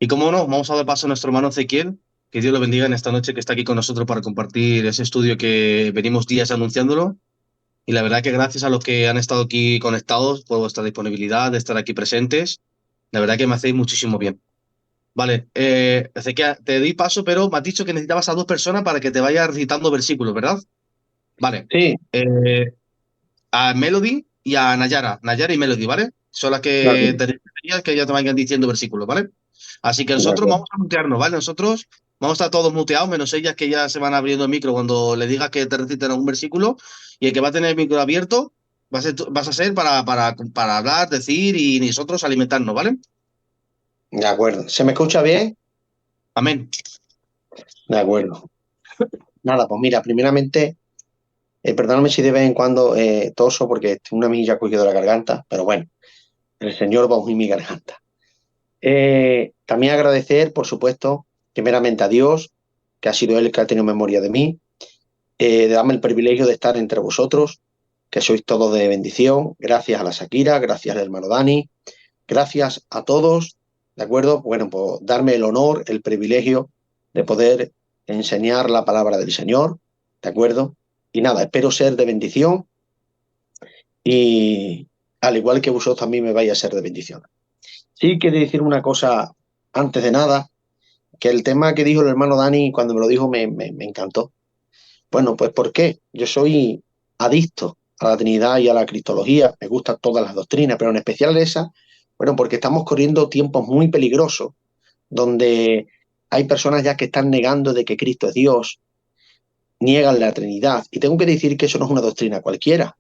Y cómo no, vamos a dar paso a nuestro hermano Ezequiel, que Dios lo bendiga en esta noche que está aquí con nosotros para compartir ese estudio que venimos días anunciándolo. Y la verdad que gracias a los que han estado aquí conectados por vuestra disponibilidad de estar aquí presentes, la verdad que me hacéis muchísimo bien. Vale, Ezequiel, te di paso, pero me has dicho que necesitabas a dos personas para que te vaya recitando versículos, ¿verdad? Vale. Sí, Eh, a Melody y a Nayara. Nayara y Melody, ¿vale? Son las de que acuerdo, te necesitaría que ya te vayan diciendo versículos, ¿vale? Así que de nosotros acuerdo. vamos a mutearnos, ¿vale? Nosotros vamos a estar todos muteados, menos ellas que ya se van abriendo el micro cuando le digas que te reciten algún versículo. Y el que va a tener el micro abierto vas a ser para hablar, decir y nosotros alimentarnos, ¿vale? De acuerdo. ¿Se me escucha bien? Amén. De acuerdo. Nada, pues mira, primeramente, perdóname si de vez en cuando toso porque una milla ha cogido la garganta, pero bueno, el Señor va a ungir mi garganta. También agradecer, por supuesto, primeramente a Dios, que ha sido Él el que ha tenido memoria de mí, de darme el privilegio de estar entre vosotros, que sois todos de bendición. Gracias a la Shakira, gracias al hermano Dani, gracias a todos, ¿de acuerdo? Bueno, pues darme el honor, el privilegio de poder enseñar la palabra del Señor, ¿de acuerdo? Y nada, espero ser de bendición y al igual que vosotros también me vais a ser de bendición. Sí, quiero decir una cosa antes de nada, que el tema que dijo el hermano Dani cuando me lo dijo me encantó. Bueno, pues ¿por qué? Yo soy adicto a la Trinidad y a la Cristología, me gustan todas las doctrinas, pero en especial esa, bueno, porque estamos corriendo tiempos muy peligrosos, donde hay personas ya que están negando de que Cristo es Dios, niegan la Trinidad, y tengo que decir que eso no es una doctrina cualquiera,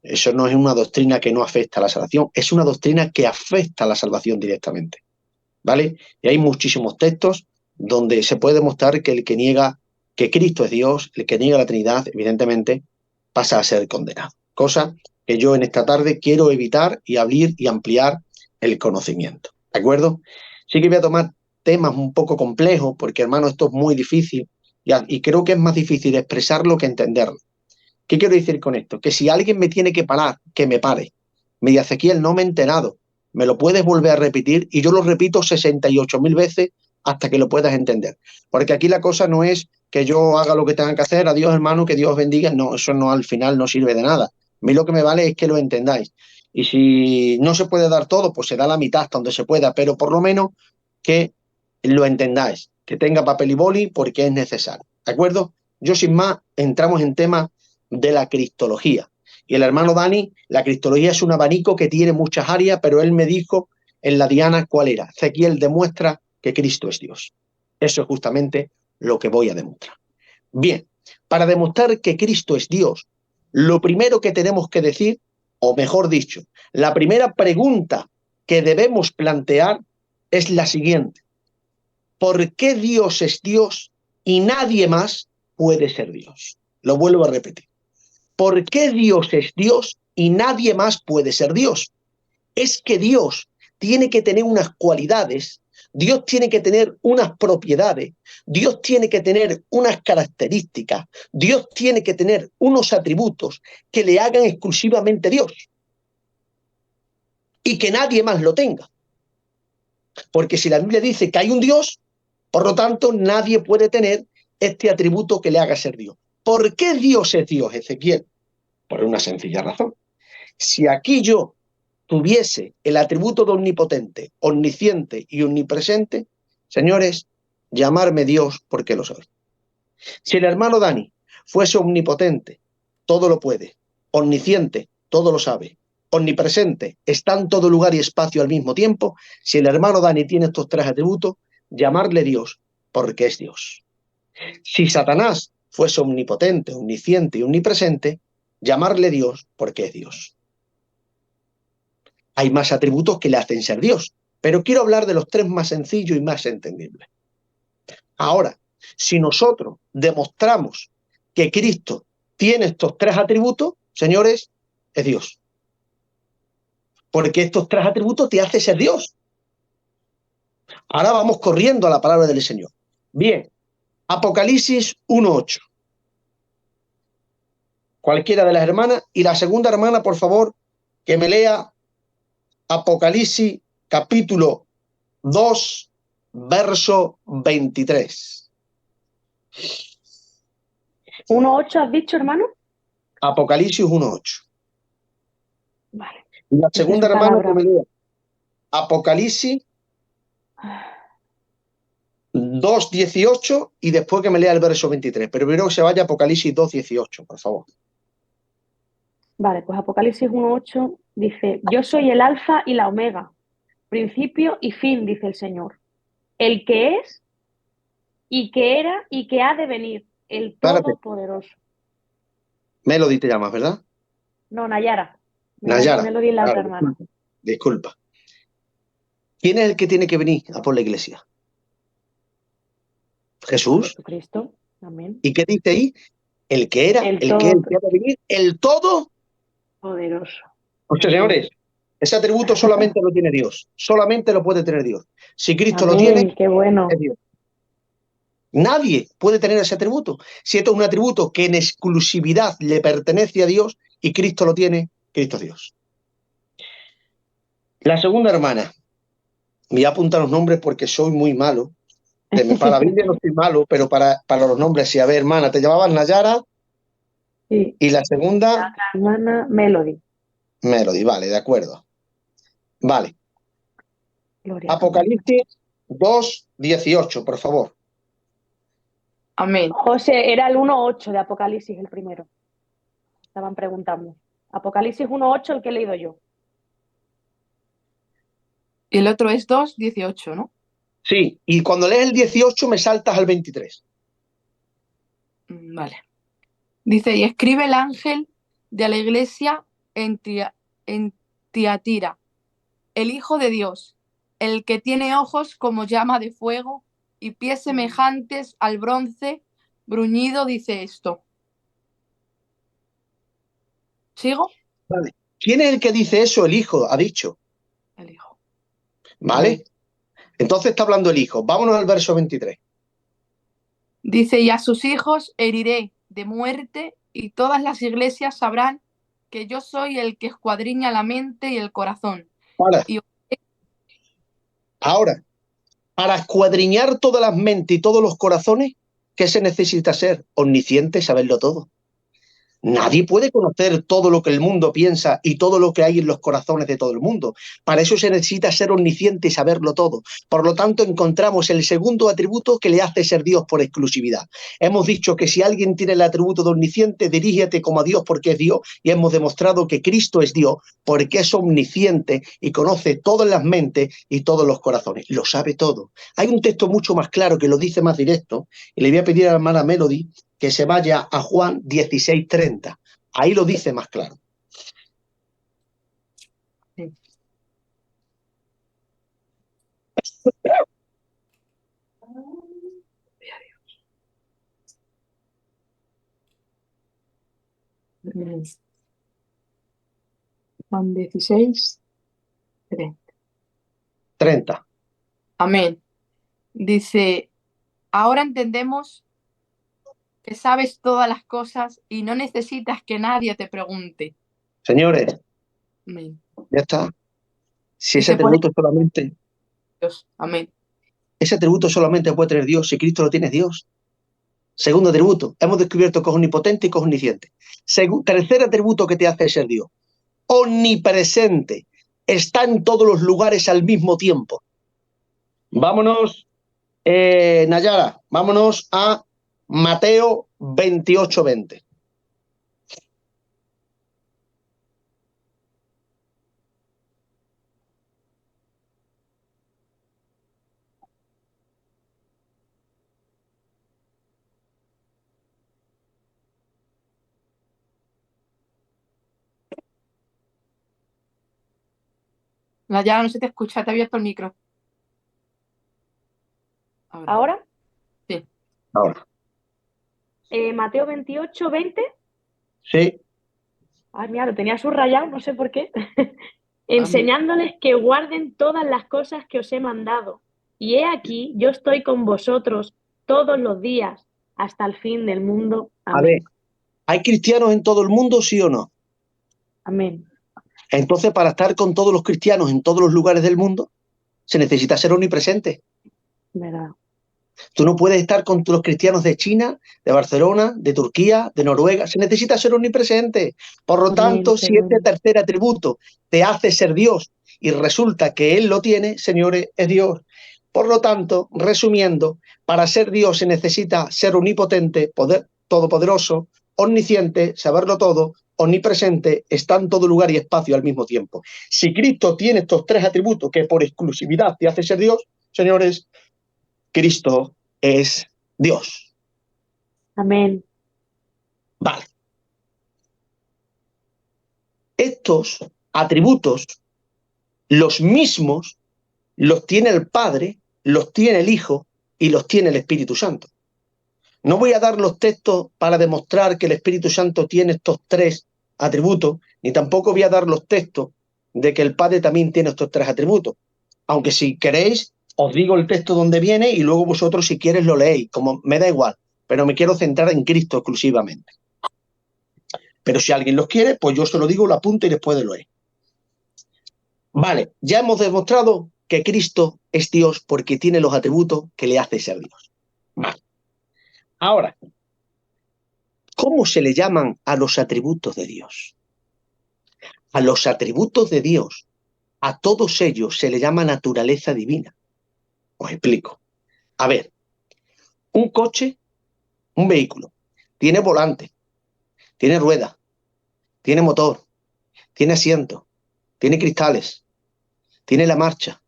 eso no es una doctrina que no afecta a la salvación, es una doctrina que afecta a la salvación directamente, ¿vale? Y hay muchísimos textos donde se puede demostrar que el que niega que Cristo es Dios, el que niega la Trinidad, evidentemente, pasa a ser condenado. Cosa que yo en esta tarde quiero evitar y abrir y ampliar el conocimiento. ¿De acuerdo? Sí que voy a tomar temas un poco complejos, porque hermano, esto es muy difícil y creo que es más difícil expresarlo que entenderlo. ¿Qué quiero decir con esto? Que si alguien me tiene que parar, que me pare. Me dice, Ezequiel, no me he enterado. Me lo puedes volver a repetir y yo lo repito 68.000 veces hasta que lo puedas entender. Porque aquí la cosa no es que yo haga lo que tenga que hacer, adiós hermano, que Dios bendiga. No, eso no al final no sirve de nada. A mí lo que me vale es que lo entendáis. Y si no se puede dar todo, pues se da la mitad hasta donde se pueda, pero por lo menos que lo entendáis, que tenga papel y boli porque es necesario. ¿De acuerdo? Yo sin más entramos en temas de la cristología. Y el hermano Dani, la cristología es un abanico que tiene muchas áreas, pero él me dijo en la diana cuál era. Ezequiel demuestra que Cristo es Dios. Eso es justamente lo que voy a demostrar. Bien, para demostrar que Cristo es Dios, lo primero que tenemos que decir, o mejor dicho, la primera pregunta que debemos plantear es la siguiente. ¿Por qué Dios es Dios y nadie más puede ser Dios? Lo vuelvo a repetir. ¿Por qué Dios es Dios y nadie más puede ser Dios? Es que Dios tiene que tener unas cualidades, Dios tiene que tener unas propiedades, Dios tiene que tener unas características, Dios tiene que tener unos atributos que le hagan exclusivamente Dios y que nadie más lo tenga. Porque si la Biblia dice que hay un Dios, por lo tanto nadie puede tener este atributo que le haga ser Dios. ¿Por qué Dios es Dios, Ezequiel? Por una sencilla razón. Si aquí yo tuviese el atributo de omnipotente, omnisciente y omnipresente, señores, llamarme Dios porque lo soy. Si el hermano Dani fuese omnipotente, todo lo puede, omnisciente, todo lo sabe, omnipresente, está en todo lugar y espacio al mismo tiempo, si el hermano Dani tiene estos tres atributos, llamarle Dios porque es Dios. Si Satanás fuese omnipotente, omnisciente y omnipresente, llamarle Dios porque es Dios. Hay más atributos que le hacen ser Dios, pero quiero hablar de los tres más sencillos y más entendibles. Ahora, si nosotros demostramos que Cristo tiene estos tres atributos, señores, es Dios. Porque estos tres atributos te hacen ser Dios. Ahora vamos corriendo a la palabra del Señor. Bien, Apocalipsis 1:8. Cualquiera de las hermanas. Y la segunda hermana, por favor, que me lea Apocalipsis capítulo 2, verso 23. 1:8 has dicho, hermano. Apocalipsis 1:8. Vale. Y la segunda, Su hermano, palabra. que me lea Apocalipsis 2:18 y después que me lea el verso 23. Pero primero que se vaya a Apocalipsis 2:18, por favor. Vale, pues Apocalipsis 1:8 dice: yo soy el alfa y la omega, principio y fin, dice el Señor, el que es y que era y que ha de venir, el Espérate, Todopoderoso. Melody te llamas, ¿verdad? No, Nayara. Nayara. Melody es la Claro, otra hermana. disculpa. ¿Quién es el que tiene que venir a por la iglesia? Jesús. Jesucristo. Amén. ¿Y qué dice ahí? El que era, El el que ha de venir, el todo. Poderoso. Pues señores, ese atributo solamente lo tiene Dios. Solamente lo puede tener Dios. Si Cristo lo tiene, Qué bueno. es Dios. Nadie puede tener ese atributo. Si esto es un atributo que en exclusividad le pertenece a Dios y Cristo lo tiene, Cristo es Dios. La segunda hermana. Me voy a apuntar los nombres porque soy muy malo. Para la Biblia no soy malo, pero para los nombres sí. A ver, hermana, te llamabas Nayara. Sí. Y la segunda, la hermana Melody. Melody, vale, de acuerdo. Vale. Gloria. Apocalipsis 2:18, por favor. Amén. José, era el 1:8 de Apocalipsis el primero. Estaban preguntando. Apocalipsis 1:8 el que he leído yo. Y el otro es 2:18, ¿no? Sí, y cuando lees el 18 me saltas al 23. Vale. Dice, y escribe el ángel de la iglesia en Tiatira, el Hijo de Dios, el que tiene ojos como llama de fuego y pies semejantes al bronce bruñido, dice esto. ¿Sigo? Vale. ¿Quién es el que dice eso? El Hijo, ha dicho. El Hijo. ¿Vale? Entonces está hablando el Hijo. Vámonos al verso 23. Dice, y a sus hijos heriré de muerte y todas las iglesias sabrán que yo soy el que escuadriña la mente y el corazón. Ahora, para escuadriñar todas las mentes y todos los corazones, ¿qué se necesita ser? Omnisciente y saberlo todo. Nadie puede conocer todo lo que el mundo piensa y todo lo que hay en los corazones de todo el mundo. Para eso se necesita ser omnisciente y saberlo todo. Por lo tanto, encontramos el segundo atributo que le hace ser Dios por exclusividad. Hemos dicho que si alguien tiene el atributo de omnisciente, dirígete como a Dios porque es Dios, y hemos demostrado que Cristo es Dios porque es omnisciente y conoce todas las mentes y todos los corazones. Lo sabe todo. Hay un texto mucho más claro que lo dice más directo, y le voy a pedir a la hermana Melody que se vaya a Juan 16:30. Ahí lo dice más claro. Sí. Juan 16:30. 30. Amén. Dice, ahora entendemos que sabes todas las cosas y no necesitas que nadie te pregunte. Señores, Amén. ya está. Si Y ese se pone atributo solamente, Dios. Amén. ese atributo solamente puede tener Dios, si Cristo lo tiene es Dios. Segundo atributo, hemos descubierto que es omnipotente y que es omnisciente. Tercer atributo que te hace ser Dios, omnipresente, está en todos los lugares al mismo tiempo. Vámonos, Nayara, vámonos a Mateo 28:20. Ya no se te escucha, te ha abierto el micro. ¿Ahora? Sí. Ahora. Mateo 28:20. Sí. Ay, mira, lo tenía subrayado, no sé por qué. Enseñándoles que guarden todas las cosas que os he mandado. Y he aquí, yo estoy con vosotros todos los días hasta el fin del mundo. Amén. A ver, ¿hay cristianos en todo el mundo, sí o no? Amén. Entonces, para estar con todos los cristianos en todos los lugares del mundo, se necesita ser omnipresente. ¿Verdad? Tú no puedes estar con los cristianos de China, de Barcelona, de Turquía, de Noruega. Se necesita ser omnipresente. Por lo Amén, tanto, si este Señor. tercer atributo te hace ser Dios y resulta que Él lo tiene, señores, es Dios. Por lo tanto, resumiendo, para ser Dios se necesita ser omnipotente, poder todopoderoso, omnisciente, saberlo todo, omnipresente, está en todo lugar y espacio al mismo tiempo. Si Cristo tiene estos tres atributos que por exclusividad te hace ser Dios, señores, Cristo es Dios. Amén. Vale. Estos atributos, los mismos, los tiene el Padre, los tiene el Hijo y los tiene el Espíritu Santo. No voy a dar los textos para demostrar que el Espíritu Santo tiene estos tres atributos, ni tampoco voy a dar los textos de que el Padre también tiene estos tres atributos. Aunque si queréis, os digo el texto donde viene y luego vosotros si quieres lo leéis, como me da igual, pero me quiero centrar en Cristo exclusivamente. Pero si alguien los quiere, pues yo se lo digo, lo apunto y después lo leer. Vale, ya hemos demostrado que Cristo es Dios porque tiene los atributos que le hace ser Dios. Vale. Ahora, ¿cómo se le llaman a los atributos de Dios? A los atributos de Dios, a todos ellos se le llama naturaleza divina. Os explico. A ver, un coche, un vehículo, tiene volante, tiene rueda, tiene motor, tiene asiento, tiene cristales, tiene la marcha,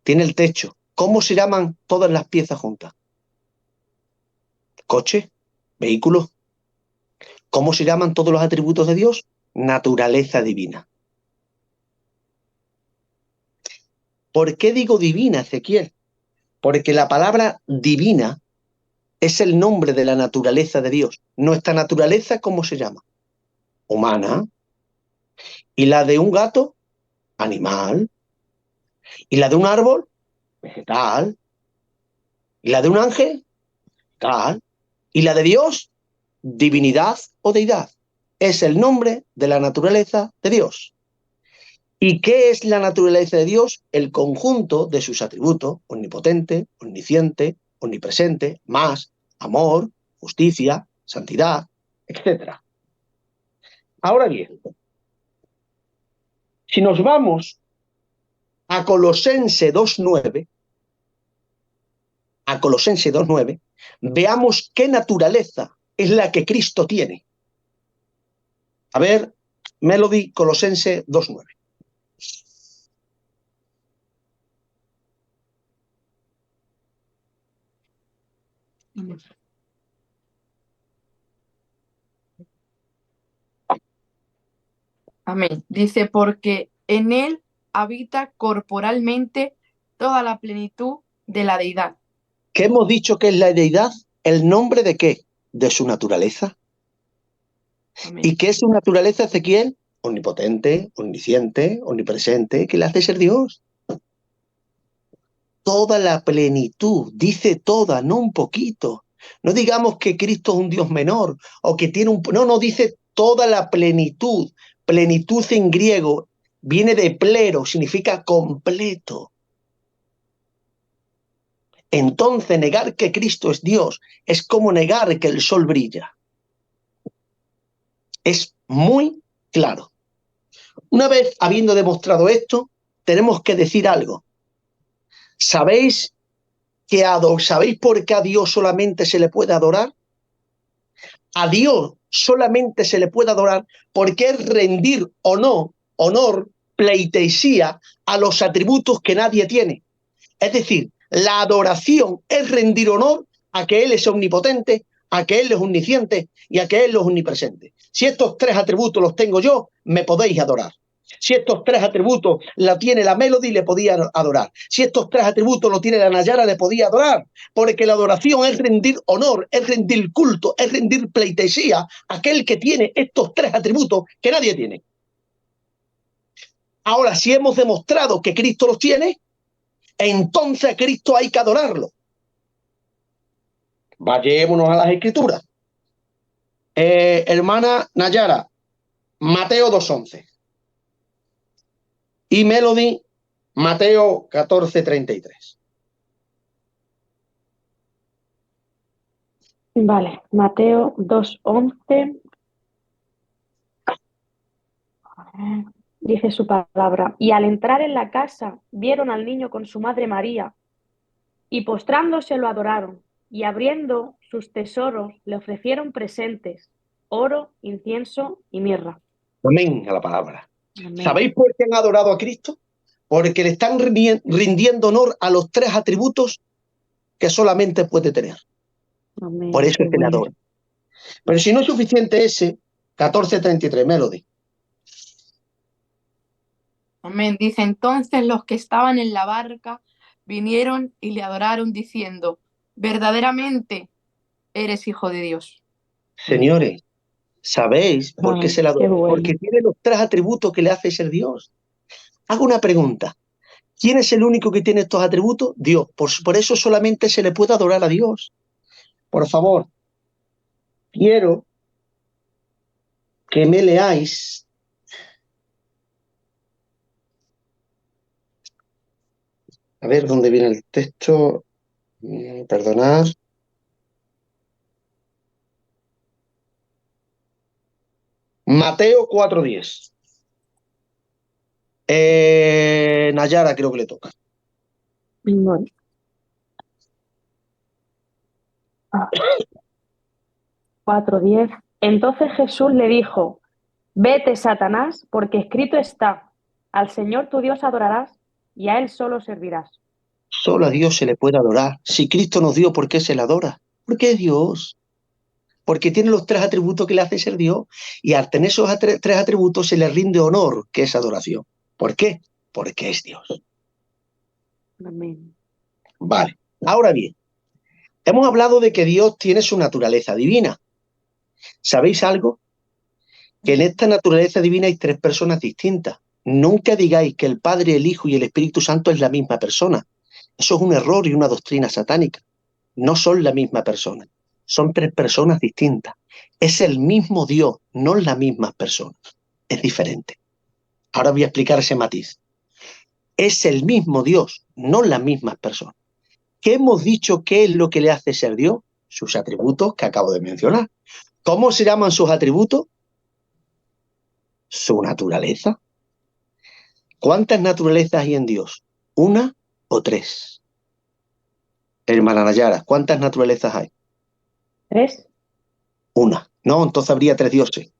tiene el techo. ¿Cómo se llaman todas las piezas juntas? Coche, vehículo. ¿Cómo se llaman todos los atributos de Dios? Naturaleza divina. ¿Por qué digo divina, Ezequiel? Porque la palabra divina es el nombre de la naturaleza de Dios. Nuestra naturaleza, ¿cómo se llama? Humana. Y la de un gato, animal. Y la de un árbol, vegetal. Y la de un ángel, tal. Y la de Dios, divinidad o deidad. Es el nombre de la naturaleza de Dios. ¿Y qué es la naturaleza de Dios? El conjunto de sus atributos: omnipotente, omnisciente, omnipresente, más, amor, justicia, santidad, etc. Ahora bien, si nos vamos a Colosense 2.9, veamos qué naturaleza es la que Cristo tiene. A ver, Melody, Colosense 2.9. Amén. Dice, porque en él habita corporalmente toda la plenitud de la deidad. ¿Qué hemos dicho que es la deidad? ¿El nombre de qué? De su naturaleza. Amén. ¿Y qué es su naturaleza, Ezequiel? Omnipotente, omnisciente, omnipresente, que le hace ser Dios. Toda la plenitud, dice toda, no un poquito. No digamos que Cristo es un Dios menor o que tiene un... No, no, dice toda la plenitud. Plenitud en griego viene de plero, significa completo. Entonces, negar que Cristo es Dios es como negar que el sol brilla. Es muy claro. Una vez habiendo demostrado esto, tenemos que decir algo. ¿Sabéis por qué a Dios solamente se le puede adorar? A Dios solamente se le puede adorar porque es rendir honor, pleitesía a los atributos que nadie tiene. Es decir, la adoración es rendir honor a que Él es omnipotente, a que Él es omnisciente y a que Él es omnipresente. Si estos tres atributos los tengo yo, me podéis adorar. Si estos tres atributos la tiene la Melody, le podía adorar. Si estos tres atributos lo tiene la Nayara, le podía adorar. Porque la adoración es rendir honor, es rendir culto, es rendir pleitesía a aquel que tiene estos tres atributos que nadie tiene. Ahora, si hemos demostrado que Cristo los tiene, entonces a Cristo hay que adorarlo. Vayámonos a las Escrituras. Hermana Nayara, Mateo 2.11. Y Melody, Mateo 14.33. Vale, Mateo 2:11. Dice su palabra. Y al entrar en la casa, vieron al niño con su madre María, y postrándose lo adoraron, y abriendo sus tesoros le ofrecieron presentes, oro, incienso y mirra. Amén a la palabra. Amén. ¿Sabéis por qué han adorado a Cristo? Porque le están rindiendo honor a los 3 atributos que solamente puede tener. Amén. Por eso es que le adoran. Pero si no es suficiente ese, 14:33, Melody. Amén. Dice, entonces los que estaban en la barca vinieron y le adoraron diciendo, verdaderamente eres hijo de Dios. Señores, ¿sabéis por qué se le adora? Bueno. Porque tiene los 3 atributos que le hace ser Dios. Hago una pregunta. ¿Quién es el único que tiene estos atributos? Dios. Por eso solamente se le puede adorar a Dios. Por favor, quiero que me leáis a ver dónde viene el texto. Perdonad. Mateo 4:10. Nayara creo que le toca. Bueno. 4:10. Entonces Jesús le dijo, vete, Satanás, porque escrito está, al Señor tu Dios adorarás y a Él solo servirás. Solo a Dios se le puede adorar. Si Cristo nos dio, ¿por qué se le adora? Porque es Dios. Porque tiene los 3 atributos que le hace ser Dios. Y al tener esos 3 atributos se le rinde honor, que es adoración. ¿Por qué? Porque es Dios. Amén. Vale. Ahora bien, hemos hablado de que Dios tiene su naturaleza divina. ¿Sabéis algo? Que en esta naturaleza divina hay 3 personas distintas. Nunca digáis que el Padre, el Hijo y el Espíritu Santo es la misma persona. Eso es un error y una doctrina satánica. No son la misma persona. Son 3 personas distintas. Es el mismo Dios, no las mismas personas. Es diferente. Ahora voy a explicar ese matiz. Es el mismo Dios, no las mismas personas. ¿Qué hemos dicho qué es lo que le hace ser Dios? Sus atributos que acabo de mencionar. ¿Cómo se llaman sus atributos? Su naturaleza. ¿Cuántas naturalezas hay en Dios? ¿1 o 3? Hermana Nayara, ¿cuántas naturalezas hay? 3. 1. No, entonces habría 3 dioses.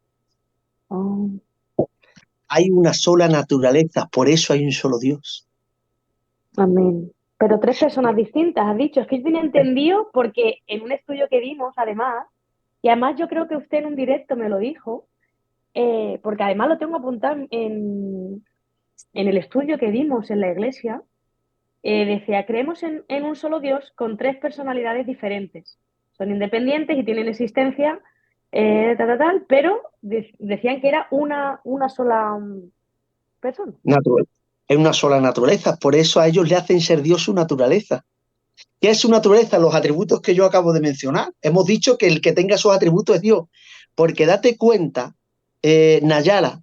Oh. Hay una sola naturaleza, por eso hay un solo Dios. Amén. Pero 3 personas distintas, has dicho. Es que yo tenía entendido porque en un estudio que dimos, además, y además yo creo que usted en un directo me lo dijo, porque además lo tengo apuntado en el estudio que dimos en la iglesia, decía, creemos en un solo Dios con 3 personalidades diferentes. Son independientes y tienen existencia, pero decían que era una sola persona. Natural. Es una sola naturaleza, por eso a ellos le hacen ser Dios su naturaleza. ¿Qué es su naturaleza? Los atributos que yo acabo de mencionar. Hemos dicho que el que tenga esos atributos es Dios. Porque date cuenta, Nayara,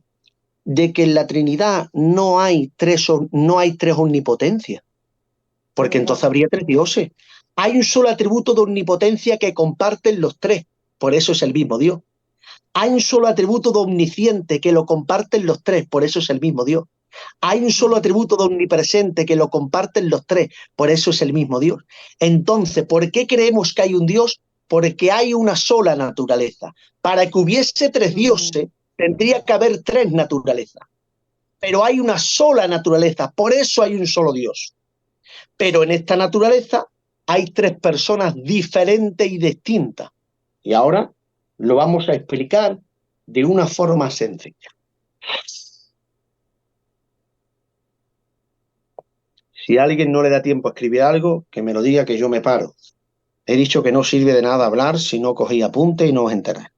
de que en la Trinidad no hay tres omnipotencias. Porque entonces habría 3 dioses. Hay un solo atributo de omnipotencia que comparten los 3. Por eso es el mismo Dios. Hay un solo atributo de omnisciente que lo comparten los 3. Por eso es el mismo Dios. Hay un solo atributo de omnipresente que lo comparten los 3, por eso es el mismo Dios. Entonces, ¿por qué creemos que hay un Dios? Porque hay una sola naturaleza. Para que hubiese 3 dioses, tendría que haber 3 naturalezas. Pero hay una sola naturaleza, por eso hay un solo Dios. Pero en esta naturaleza hay 3 personas diferentes y distintas. Y ahora lo vamos a explicar de una forma sencilla. Si a alguien no le da tiempo a escribir algo, que me lo diga, que yo me paro. He dicho que no sirve de nada hablar si no cogéis apunte y no os enteráis.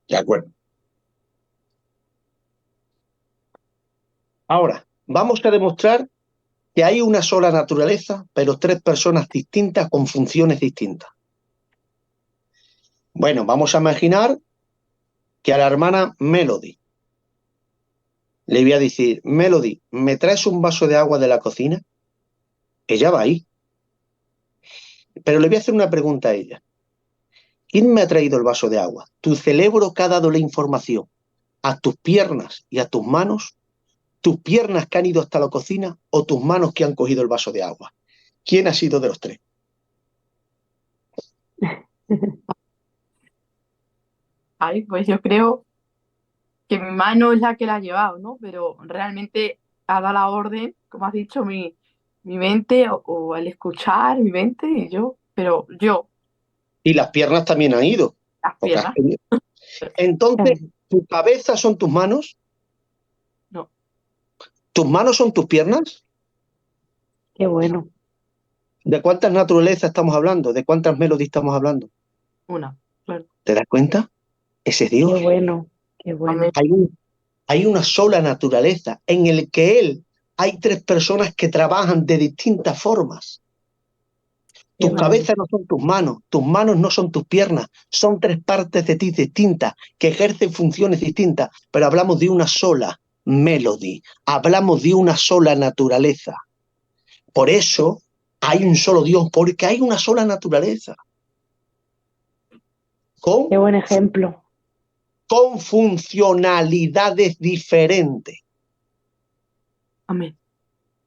De acuerdo. Ahora, vamos a demostrar que hay una sola naturaleza, pero 3 personas distintas con funciones distintas. Bueno, vamos a imaginar que a la hermana Melody le voy a decir, Melody, ¿me traes un vaso de agua de la cocina? Ella va ahí. Pero le voy a hacer una pregunta a ella. ¿Quién me ha traído el vaso de agua? ¿Tu cerebro que ha dado la información a tus piernas y a tus manos? ¿Tus piernas que han ido hasta la cocina o tus manos que han cogido el vaso de agua? ¿Quién ha sido de los tres? Ay, pues yo creo que mi mano es la que la ha llevado, ¿no? Pero realmente ha dado la orden, como has dicho, mi mente o el escuchar mi mente y yo, pero yo, Y las piernas también han ido. las Porque has piernas, tenido. Entonces, ¿tu cabeza son tus manos? no, ¿Tus manos son tus piernas? Qué bueno. ¿De cuántas naturalezas estamos hablando? ¿De cuántas melodías estamos hablando? una, claro. ¿Te das cuenta? Ese es Qué Dios. bueno. Qué bueno. Amén. Hay una sola naturaleza en el que Él hay tres personas que trabajan de distintas formas. Qué Tus bueno. cabezas no son tus manos no son tus piernas, son tres partes de ti distintas que ejercen funciones distintas, pero hablamos de una sola melody, hablamos de una sola naturaleza. Por eso hay un solo Dios, porque hay una sola naturaleza. Qué buen ejemplo. Con funcionalidades diferentes. Amén.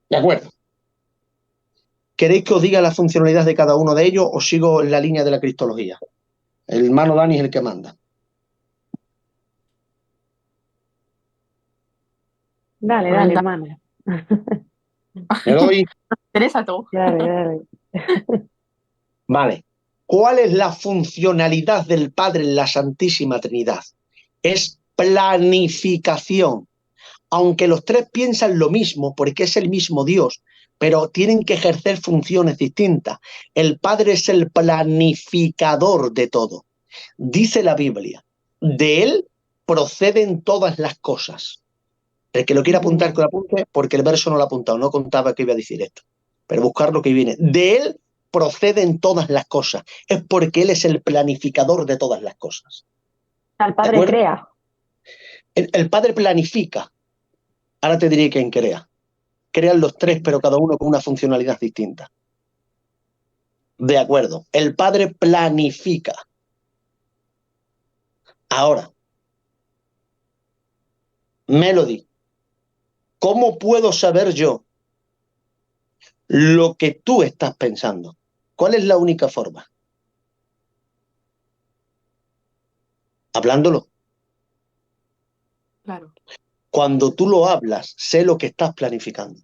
¿De acuerdo? ¿Queréis que os diga la funcionalidad de cada uno de ellos o sigo en la línea de la cristología? El hermano Dani es el que manda. Dale, dale, hermano. ¿Me doy? Teresa, tú. Dale, dale. Vale. ¿Cuál es la funcionalidad del Padre en la Santísima Trinidad? Es planificación. Aunque los tres piensan lo mismo, porque es el mismo Dios, pero tienen que ejercer funciones distintas. El Padre es el planificador de todo. Dice la Biblia, de Él proceden todas las cosas. El que lo quiera apuntar, que lo apunte, porque el verso no lo ha apuntado, no contaba que iba a decir esto. Pero buscar lo que viene. De Él proceden todas las cosas. Es porque Él es el planificador de todas las cosas. Al Padre crea. El Padre planifica. Ahora te diré quién crea. Crean los tres, pero cada uno con una funcionalidad distinta. De acuerdo. El Padre planifica. Ahora, Melody, ¿cómo puedo saber yo lo que tú estás pensando? ¿Cuál es la única forma? Hablándolo. Claro. Cuando tú lo hablas, sé lo que estás planificando.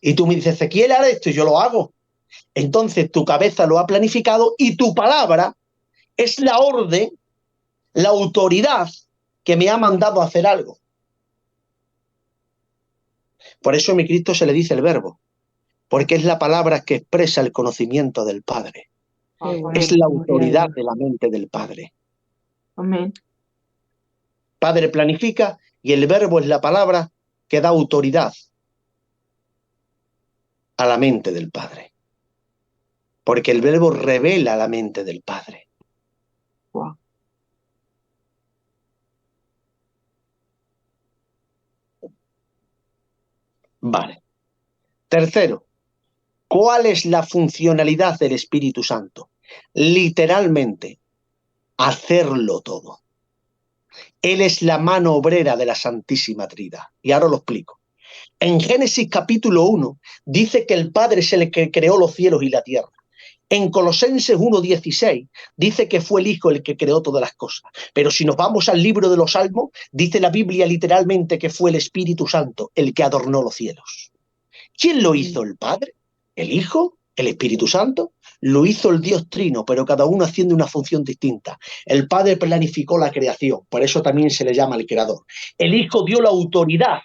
Y tú me dices, Ezequiel, hará esto y yo lo hago. Entonces tu cabeza lo ha planificado y tu palabra es la orden, la autoridad que me ha mandado a hacer algo. Por eso a mi Cristo se le dice el verbo, porque es la palabra que expresa el conocimiento del Padre. Es la autoridad de la mente del Padre. Amén. Padre planifica y el verbo es la palabra que da autoridad a la mente del Padre. Porque el verbo revela la mente del Padre. Wow. Vale. Tercero, ¿cuál es la funcionalidad del Espíritu Santo? Literalmente, hacerlo todo. Él es la mano obrera de la Santísima Trinidad. Y ahora lo explico. En Génesis capítulo 1 dice que el Padre es el que creó los cielos y la tierra. En Colosenses 1:16 dice que fue el Hijo el que creó todas las cosas. Pero si nos vamos al libro de los Salmos, dice la Biblia literalmente que fue el Espíritu Santo el que adornó los cielos. ¿Quién lo hizo? ¿El Padre? ¿El Hijo? ¿El Espíritu Santo? Lo hizo el Dios Trino, pero cada uno haciendo una función distinta. El Padre planificó la creación, por eso también se le llama el Creador. El Hijo dio la autoridad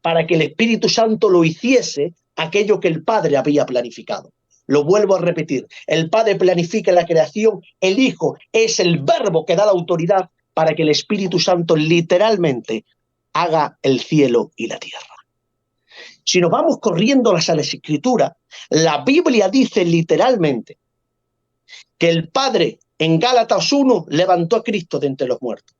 para que el Espíritu Santo lo hiciese aquello que el Padre había planificado. Lo vuelvo a repetir, el Padre planifica la creación, el Hijo es el verbo que da la autoridad para que el Espíritu Santo literalmente haga el cielo y la tierra. Si nos vamos corriendo a las Escrituras, la Biblia dice literalmente que el Padre en Gálatas 1 levantó a Cristo de entre los muertos.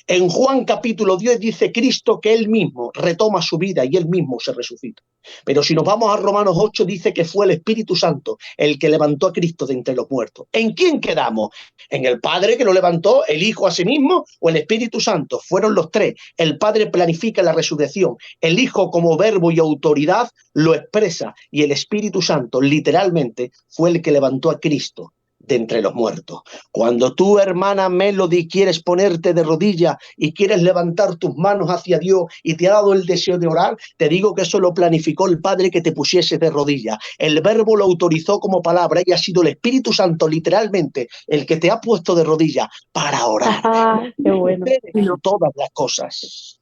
En Juan capítulo 10 dice Cristo que él mismo retoma su vida y él mismo se resucita. Pero si nos vamos a Romanos 8 dice que fue el Espíritu Santo el que levantó a Cristo de entre los muertos. ¿En quién quedamos? ¿En el Padre que lo levantó, el Hijo a sí mismo o el Espíritu Santo? Fueron los tres. El Padre planifica la resurrección, el Hijo como verbo y autoridad lo expresa y el Espíritu Santo literalmente fue el que levantó a Cristo de entre los muertos. Cuando tú, hermana Melody, quieres ponerte de rodillas y quieres levantar tus manos hacia Dios y te ha dado el deseo de orar, te digo que eso lo planificó el Padre que te pusiese de rodillas. El Verbo lo autorizó como palabra y ha sido el Espíritu Santo literalmente el que te ha puesto de rodillas para orar. Qué bueno. En todas las cosas.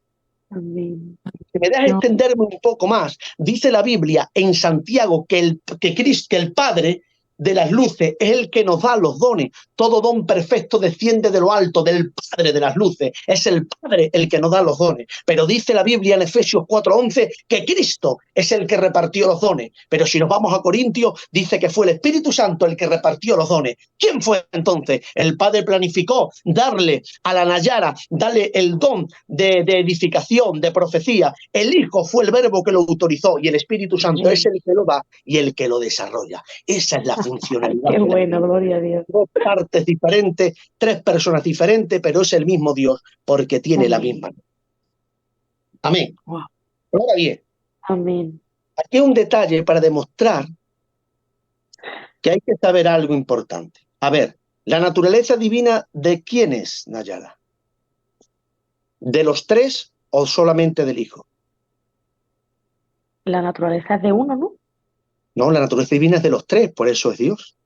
Amén. Si me dejas extenderme un poco más, dice la Biblia en Santiago que el Padre de las luces es el que nos da los dones. Todo don perfecto desciende de lo alto, del Padre de las luces. Es el Padre el que nos da los dones. Pero dice la Biblia en Efesios 4:11 que Cristo es el que repartió los dones. Pero si nos vamos a Corintios, dice que fue el Espíritu Santo el que repartió los dones. ¿Quién fue entonces? El Padre planificó darle a la Nayara, darle el don de edificación, de profecía. El Hijo fue el Verbo que lo autorizó y el Espíritu Santo es el que lo da y el que lo desarrolla. Esa es la funcionalidad. Qué bueno, gloria a Dios. Dos partes diferentes, tres personas diferentes, pero es el mismo Dios porque tiene la misma. Amén. Wow. Ahora bien, Amén. aquí hay un detalle para demostrar que hay que saber algo importante. A ver, la naturaleza divina ¿de quién es, Nayara? ¿De los tres o solamente del Hijo? La naturaleza es de uno, ¿no? No, la naturaleza divina es de los tres, por eso es Dios.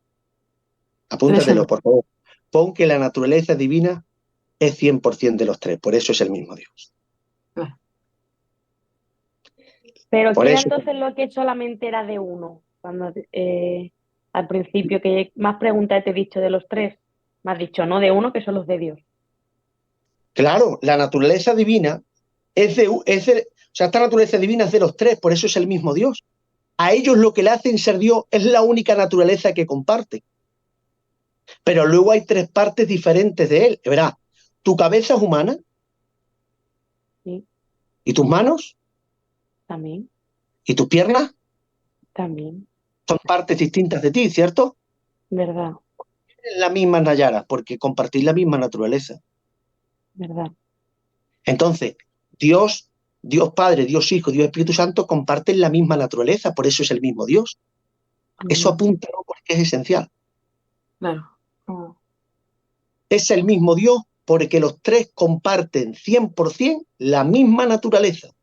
Apúntatelo, por favor. Pon que la naturaleza divina es 100% de los tres, por eso es el mismo Dios. Pero Por ¿qué era eso- entonces lo que solamente era de uno? Cuando al principio, que más preguntas te he dicho de los tres, me has dicho no de uno, que son los de Dios. Claro, la naturaleza divina o sea, esta naturaleza divina es de los tres, por eso es el mismo Dios. A ellos lo que le hacen ser Dios es la única naturaleza que comparten. Pero luego hay tres partes diferentes de él. Verá, tu cabeza es humana. Sí. ¿Y tus manos? También, ¿Y tus piernas? también, Son partes distintas de ti, ¿cierto? verdad, La misma Nayara, porque compartís la misma naturaleza. verdad. Entonces, Dios Padre, Dios Hijo, Dios Espíritu Santo comparten la misma naturaleza, por eso es el mismo Dios. Eso apunta porque es esencial. Claro. Es el mismo Dios porque los tres comparten 100% la misma naturaleza.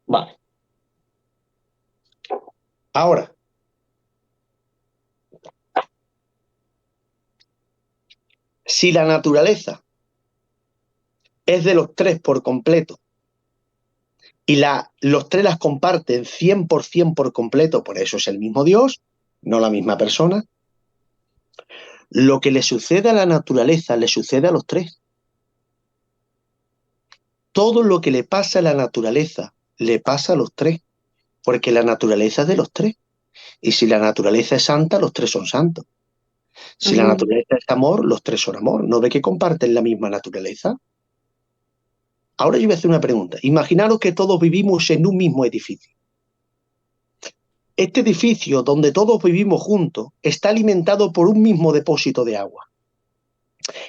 Vale. Ahora, si la naturaleza es de los tres por completo y los tres las comparten 100% por completo, por eso es el mismo Dios, no la misma persona, lo que le sucede a la naturaleza le sucede a los tres. Todo lo que le pasa a la naturaleza le pasa a los tres, porque la naturaleza es de los tres. Y si la naturaleza es santa, los tres son santos. Si la naturaleza es amor, los tres son amor. ¿No ve que comparten la misma naturaleza? Ahora yo voy a hacer una pregunta. Imaginaros que todos vivimos en un mismo edificio. Este edificio, donde todos vivimos juntos, está alimentado por un mismo depósito de agua,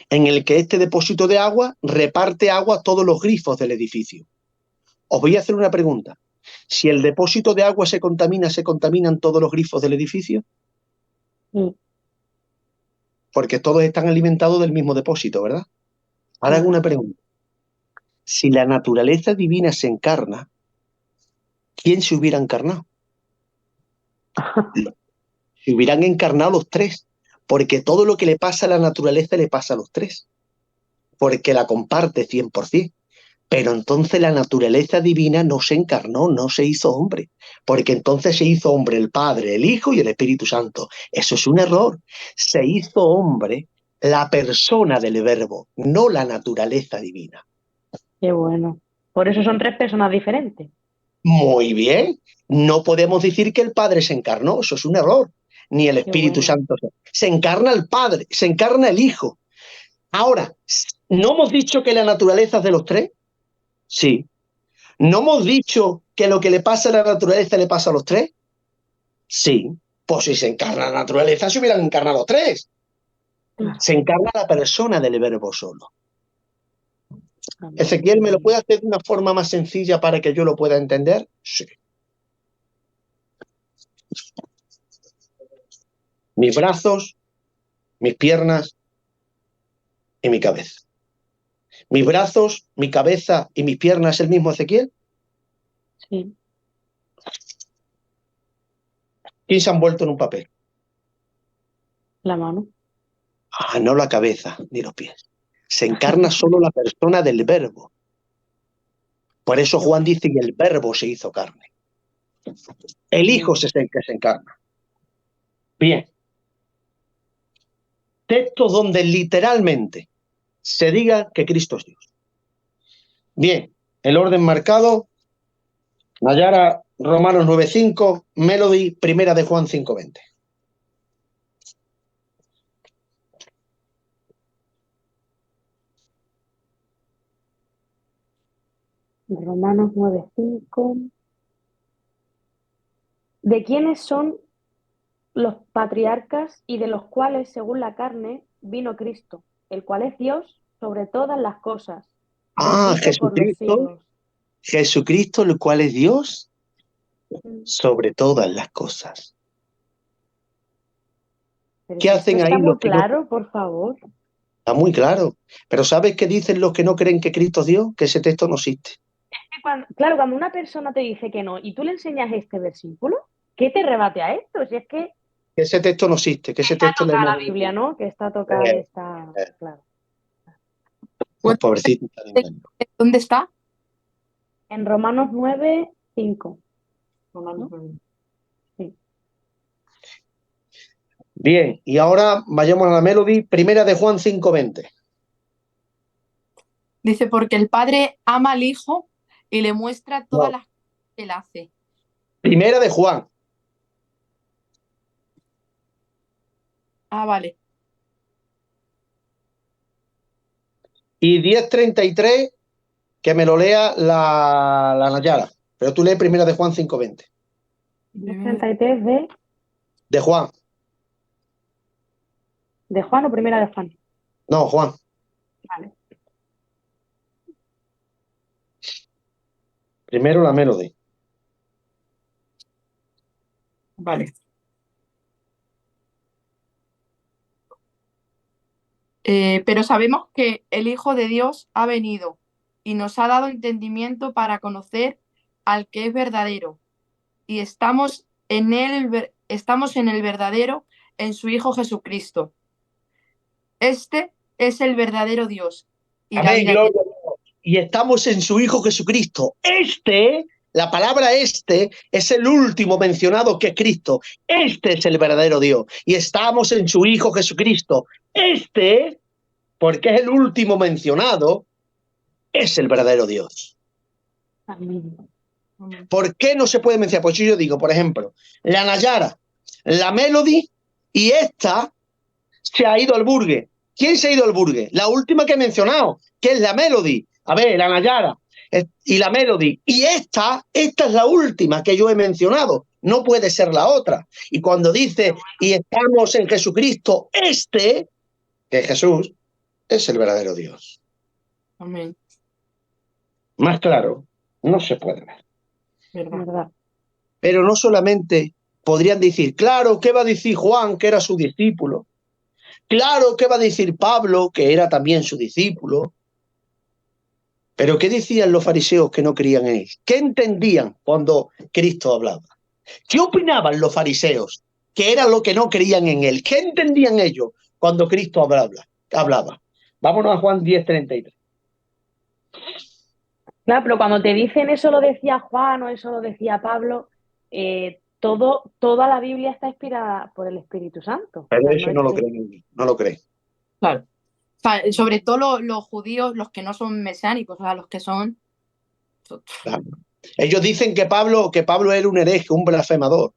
en el que este depósito de agua reparte agua a todos los grifos del edificio. Os voy a hacer una pregunta. Si el depósito de agua se contaminan todos los grifos del edificio, porque todos están alimentados del mismo depósito, ¿verdad? Ahora hago una pregunta. Si la naturaleza divina se encarna, ¿quién se hubiera encarnado? Se hubieran encarnado los tres, porque todo lo que le pasa a la naturaleza le pasa a los tres, porque la comparte 100%. Pero entonces la naturaleza divina no se encarnó, no se hizo hombre, porque entonces se hizo hombre el Padre, el Hijo y el Espíritu Santo. Eso es un error. Se hizo hombre la persona del Verbo, no la naturaleza divina. Qué bueno. Por eso son tres personas diferentes. Muy bien. No podemos decir que el Padre se encarnó, eso es un error. ni el Espíritu bueno. Santo. Se encarna el Padre, se encarna el Hijo. Ahora, ¿no hemos dicho que la naturaleza es de los tres? Sí. ¿No hemos dicho que lo que le pasa a la naturaleza le pasa a los tres? Sí. Pues si se encarna la naturaleza, se hubieran encarnado tres. Claro. Se encarna la persona del Verbo solo. Amén. Ezequiel, ¿me lo puede hacer de una forma más sencilla para que yo lo pueda entender? Sí. Mis brazos, mis piernas y mi cabeza. Mis brazos, mi cabeza y mis piernas, ¿el mismo Ezequiel? Sí. ¿Quién se han vuelto en un papel? La mano. Ah, no la cabeza ni los pies. Se encarna solo la persona del Verbo. Por eso Juan dice que el Verbo se hizo carne. El Hijo es el que se encarna. Bien. Texto donde literalmente se diga que Cristo es Dios. Bien, el orden marcado, Nayara, Romanos 9:5, Melody, primera de Juan 5:20. Romanos 9:5. ¿De quiénes son los patriarcas y de los cuales, según la carne, vino Cristo, el cual es Dios sobre todas las cosas, Ah, bendito por los siglos? Jesucristo, el cual es Dios sobre todas las cosas. Pero ¿Qué si hacen esto ahí está los muy que no? claro, por favor. Está muy claro. Pero ¿sabes qué dicen los que no creen que Cristo es Dios? Que ese texto no existe. Claro, cuando una persona te dice que no y tú le enseñas este versículo, ¿qué te rebate a esto? Si es que Que ese texto no existe, que ese está texto le tocada hemos... la Biblia, ¿no? Que está tocada y está... Claro. Los pobrecitos están engañados. ¿Dónde está? En Romanos 9:5. Romanos 9. Sí. Bien, y ahora vayamos a la Melody, primera de Juan 5:20. Dice, porque el Padre ama al Hijo y le muestra todas No, las cosas que él hace. primera de Juan. Ah, vale. Y 10:33, que me lo lea la Nayara. Pero tú lee primera de Juan 5:20. 33 De Juan. de Juan o primera de Juan. No, Juan. Vale. Primero la Melody. Vale. Pero sabemos que el Hijo de Dios ha venido y nos ha dado entendimiento para conocer al que es verdadero. Y estamos en el verdadero, en su Hijo Jesucristo. Este es el verdadero Dios y la Amén, vida gloria eterna. a Dios. Y estamos en su Hijo Jesucristo. La palabra este es el último mencionado, que es Cristo. Este es el verdadero Dios. Y estamos en su Hijo Jesucristo. Porque es el último mencionado, es el verdadero Dios. Amén. ¿Por qué no se puede mencionar? Pues yo digo, por ejemplo, la Nayara, la Melody y esta se ha ido al Burgue. ¿Quién se ha ido al Burgue? La última que he mencionado, que es la Melody. A ver, la Nayara y la Melody. Y esta es la última que yo he mencionado. No puede ser la otra. Y cuando dice, y estamos en Jesucristo, que es Jesús, es el verdadero Dios. Amén. Más claro, no se puede ver. ¿Verdad? Pero no solamente podrían decir, claro, ¿qué va a decir Juan, que era su discípulo? Claro, ¿qué va a decir Pablo, que era también su discípulo? Pero ¿qué decían los fariseos que no creían en él? ¿Qué entendían cuando Cristo hablaba? ¿Qué opinaban los fariseos, que era lo que no creían en él? ¿Qué entendían ellos cuando Cristo hablaba? Vámonos a Juan 10:33. Claro, pero cuando te dicen eso lo decía Juan o eso lo decía Pablo, toda la Biblia está inspirada por el Espíritu Santo. Pero O sea, eso no no es lo que... creen ellos, no lo creen. Claro. O sea, sobre todo los judíos, los que no son mesiánicos, o sea, los que son... Claro. Ellos dicen que Pablo era un hereje, un blasfemador.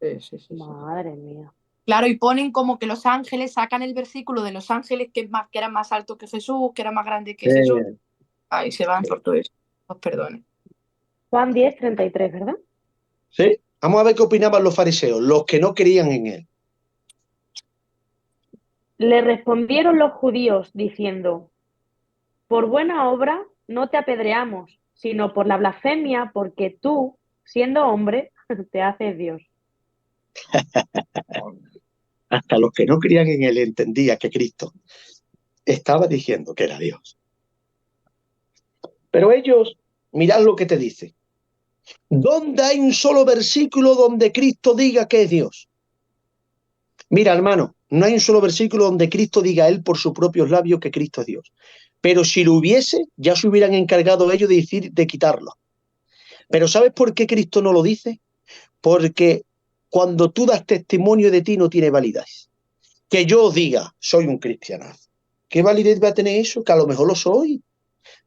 Sí. Madre mía. Claro, y ponen como que los ángeles, sacan el versículo de los ángeles que eran más altos que Jesús, que eran más grandes que Jesús. Ahí se van por todo eso. Os perdone. Juan 10:33, ¿verdad? ¿Sí? Vamos a ver qué opinaban los fariseos, los que no creían en él. Le respondieron los judíos diciendo, por buena obra no te apedreamos, sino por la blasfemia, porque tú, siendo hombre, te haces Dios. Hasta los que no creían en él entendía que Cristo estaba diciendo que era Dios. Pero ellos, mirad lo que te dice. ¿Dónde hay un solo versículo donde Cristo diga que es Dios? Mira, hermano, no hay un solo versículo donde Cristo diga a él por sus propios labios que Cristo es Dios. Pero si lo hubiese, ya se hubieran encargado ellos de decir, de quitarlo. Pero ¿sabes por qué Cristo no lo dice? Porque cuando tú das testimonio de ti no tiene validez. Que yo diga, soy un cristianazo. ¿Qué validez va a tener eso? Que a lo mejor lo soy.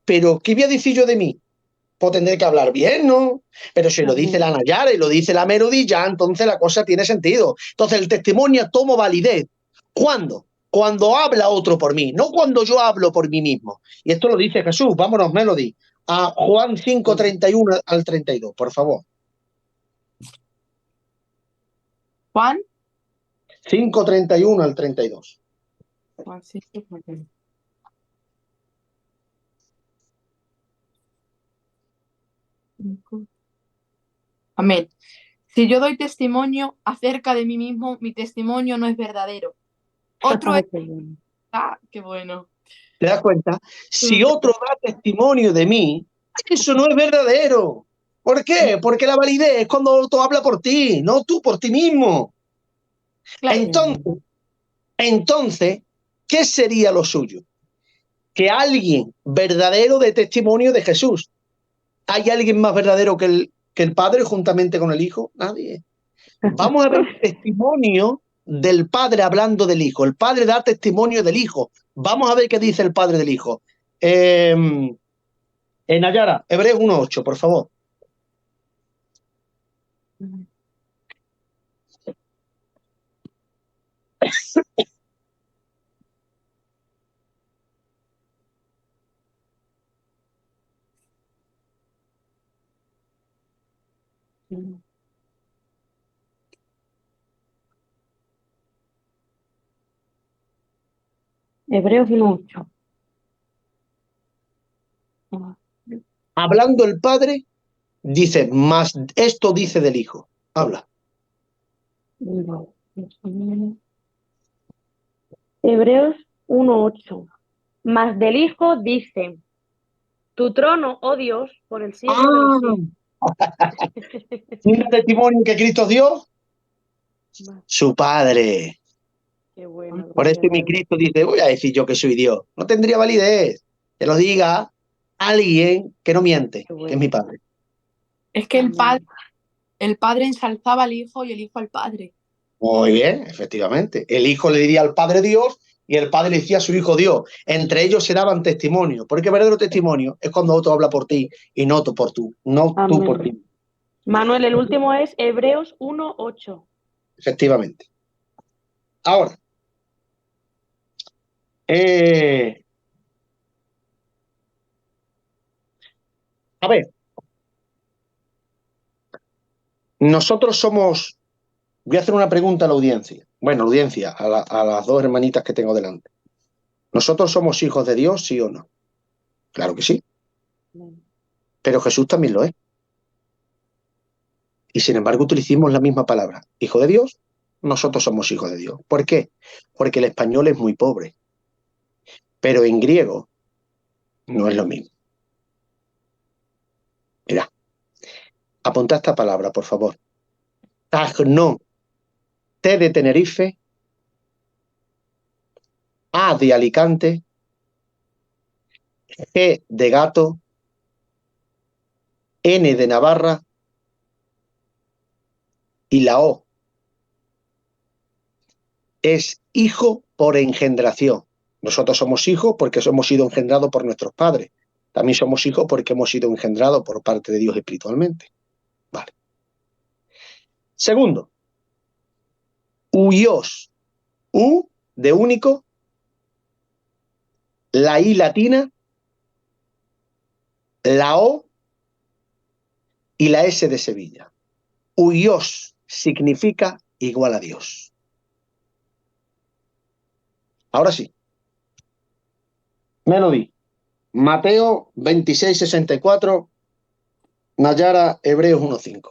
Pero, ¿qué voy a decir yo de mí? Pues tendré que hablar bien, ¿no? Pero si lo dice la Nayara y lo dice la Melody, ya entonces la cosa tiene sentido. Entonces el testimonio toma validez. ¿Cuándo? Cuando habla otro por mí, no cuando yo hablo por mí mismo. Y esto lo dice Jesús. Vámonos, Melody. A Juan 5:31 al 32, por favor. Juan. 5:31 al 32. Juan 5:31. Amén. Si yo doy testimonio acerca de mí mismo, mi testimonio no es verdadero. Otro es... Ah, qué bueno. ¿Te das cuenta? Si otro da testimonio de mí, eso no es verdadero. ¿Por qué? Porque la validez es cuando otro habla por ti, no tú por ti mismo. Claro. Entonces, ¿qué sería lo suyo? Que alguien verdadero dé testimonio de Jesús. ¿Hay alguien más verdadero que el Padre juntamente con el Hijo? Nadie. Vamos a ver testimonio del Padre hablando del Hijo. El Padre da testimonio del Hijo. Vamos a ver qué dice el Padre del Hijo. En Nayara, Hebreos 1:8, por favor. Hebreos 1:8. Hablando el Padre, dice, más esto dice del Hijo. Habla. Hebreos 1:8. Mas del Hijo dice, tu trono, oh Dios, por el siglo de los siglos. ¿Un testimonio que Cristo dio? Su Padre. Qué bueno. Por eso mi Cristo dice, voy a decir yo que soy Dios. No tendría validez que lo diga alguien que no miente, que es mi Padre. Es que el padre ensalzaba al Hijo y el Hijo al Padre. Muy bien, efectivamente. El Hijo le diría al Padre Dios y el Padre le decía a su Hijo Dios. Entre ellos se daban testimonio, porque el verdadero testimonio es cuando otro habla por ti y no tú por tú, no tú por ti. Manuel, el último es Hebreos 1:8. Efectivamente. Ahora, a ver, nosotros somos, voy a hacer una pregunta a la audiencia. Bueno, audiencia, a las dos hermanitas que tengo delante. ¿Nosotros somos hijos de Dios, sí o no? Claro que sí. Pero Jesús también lo es. Y sin embargo utilicemos la misma palabra. Hijo de Dios, nosotros somos hijos de Dios. ¿Por qué? Porque el español es muy pobre. Pero en griego no es lo mismo. Mira, apunta esta palabra, por favor. Tagno, T de Tenerife, A de Alicante, G de gato, N de Navarra y la O. Es hijo por engendración. Nosotros somos hijos porque hemos sido engendrados por nuestros padres. También somos hijos porque hemos sido engendrados por parte de Dios espiritualmente. Vale. Segundo, Huios. U de único, la I latina, la O y la S de Sevilla. Huios significa igual a Dios. Ahora sí. Melody. Mateo 26:64, Nayara, Hebreos 1:5.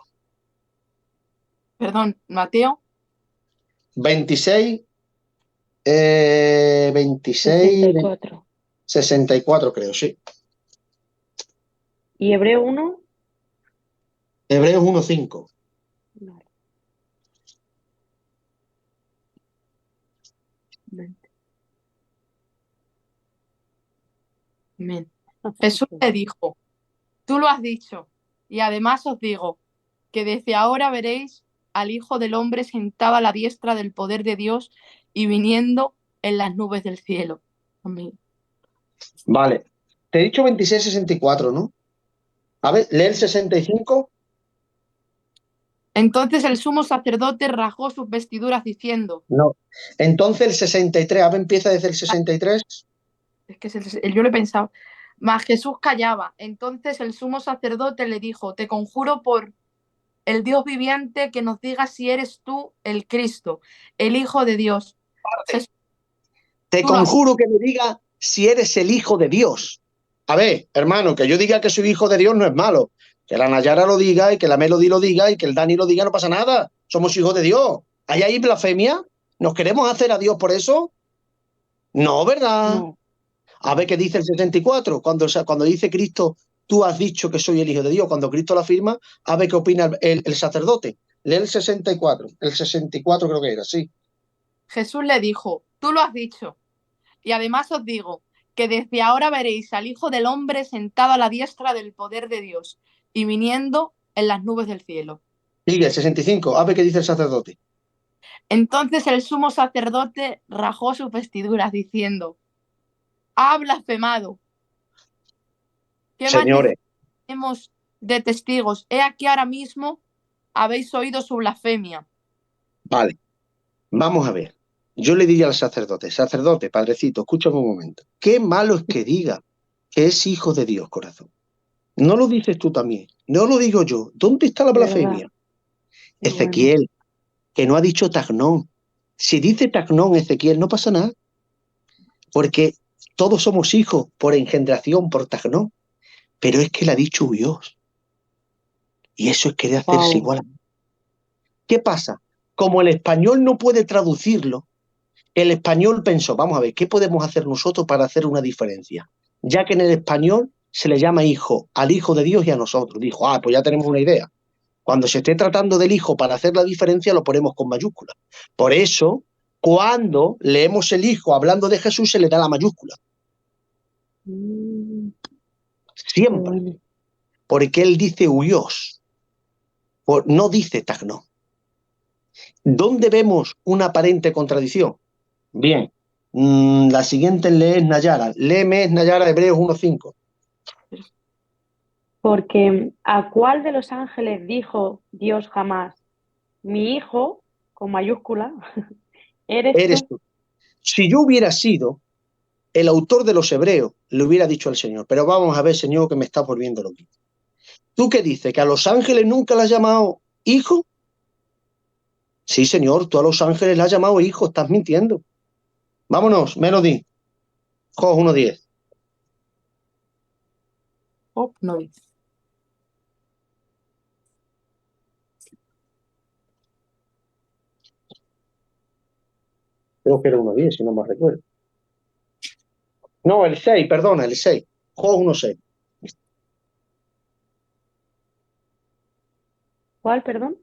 Perdón, Mateo 26, 64. 64 creo, sí. ¿Y Hebreo 1? Hebreos 1:5. Vale. Amén. Jesús le dijo, tú lo has dicho, y además os digo, que desde ahora veréis al Hijo del Hombre sentado a la diestra del poder de Dios y viniendo en las nubes del cielo. Amén. Vale. Te he dicho 26:64, ¿no? A ver, lee el 65. Entonces el sumo sacerdote rasgó sus vestiduras diciendo, No. Entonces el 63. A ver, empieza desde el 63. es que yo lo he pensado, mas Jesús callaba. Entonces el sumo sacerdote le dijo, te conjuro por el Dios viviente que nos diga si eres tú el Cristo, el Hijo de Dios. Jesús, Te tú lo has conjuro que me diga si eres el Hijo de Dios. A ver, hermano, que yo diga que soy hijo de Dios no es malo. Que la Nayara lo diga y que la Melody lo diga y que el Dani lo diga, no pasa nada. Somos hijos de Dios. ¿Hay ahí blasfemia? ¿Nos queremos hacer a Dios por eso? No, ¿verdad? No. A ver qué dice el 64. Cuando dice Cristo, tú has dicho que soy el Hijo de Dios. Cuando Cristo lo afirma, a ver qué opina el sacerdote. Lee el 64. El 64 creo que era, sí. Jesús le dijo, tú lo has dicho. Y además os digo que desde ahora veréis al Hijo del Hombre sentado a la diestra del poder de Dios y viniendo en las nubes del cielo. Sigue, el 65. A ver qué dice el sacerdote. Entonces el sumo sacerdote rajó sus vestiduras diciendo, ha blasfemado. ¿Qué más Señores, necesitamos de testigos? He aquí ahora mismo habéis oído su blasfemia. vale. Vamos a ver. Yo le diría al sacerdote, sacerdote, padrecito, escúchame un momento. Qué malo es que diga que es hijo de Dios, corazón. No lo dices tú también, no lo digo yo. ¿Dónde está la blasfemia? Qué bueno. Ezequiel, que no ha dicho tagnón. Si dice tagnón, Ezequiel, no pasa nada. Porque todos somos hijos por engendración, por tagnón. Pero es que le ha dicho Dios. Y eso es querer hacerse Wow. igual. ¿Qué pasa? Como el español no puede traducirlo, el español pensó, vamos a ver, ¿qué podemos hacer nosotros para hacer una diferencia? Ya que en el español se le llama hijo al Hijo de Dios y a nosotros. Dijo, pues ya tenemos una idea. Cuando se esté tratando del hijo para hacer la diferencia, lo ponemos con mayúscula. Por eso, cuando leemos el hijo hablando de Jesús, se le da la mayúscula. Siempre. Bueno. Porque él dice huyos. No dice tagno. ¿Dónde vemos una aparente contradicción? Bien. La siguiente lees Nayara. Léeme Nayara Hebreos 1:5. Porque ¿a cuál de los ángeles dijo Dios jamás? Mi hijo, con mayúscula, eres Eres tú. tú. Si yo hubiera sido el autor de los Hebreos, le hubiera dicho al Señor, pero vamos a ver, Señor, que me está volviendo loco. ¿Tú qué dices? ¿Que a los ángeles nunca le has llamado hijo? Sí, Señor, tú a los ángeles le has llamado hijo, estás mintiendo. Vámonos, Melody. Job 1:10. Oh, no dice. Creo que era 1:10, si no me recuerdo. No, el 6, perdona, el 6. Job 1:6. ¿Cuál, perdón?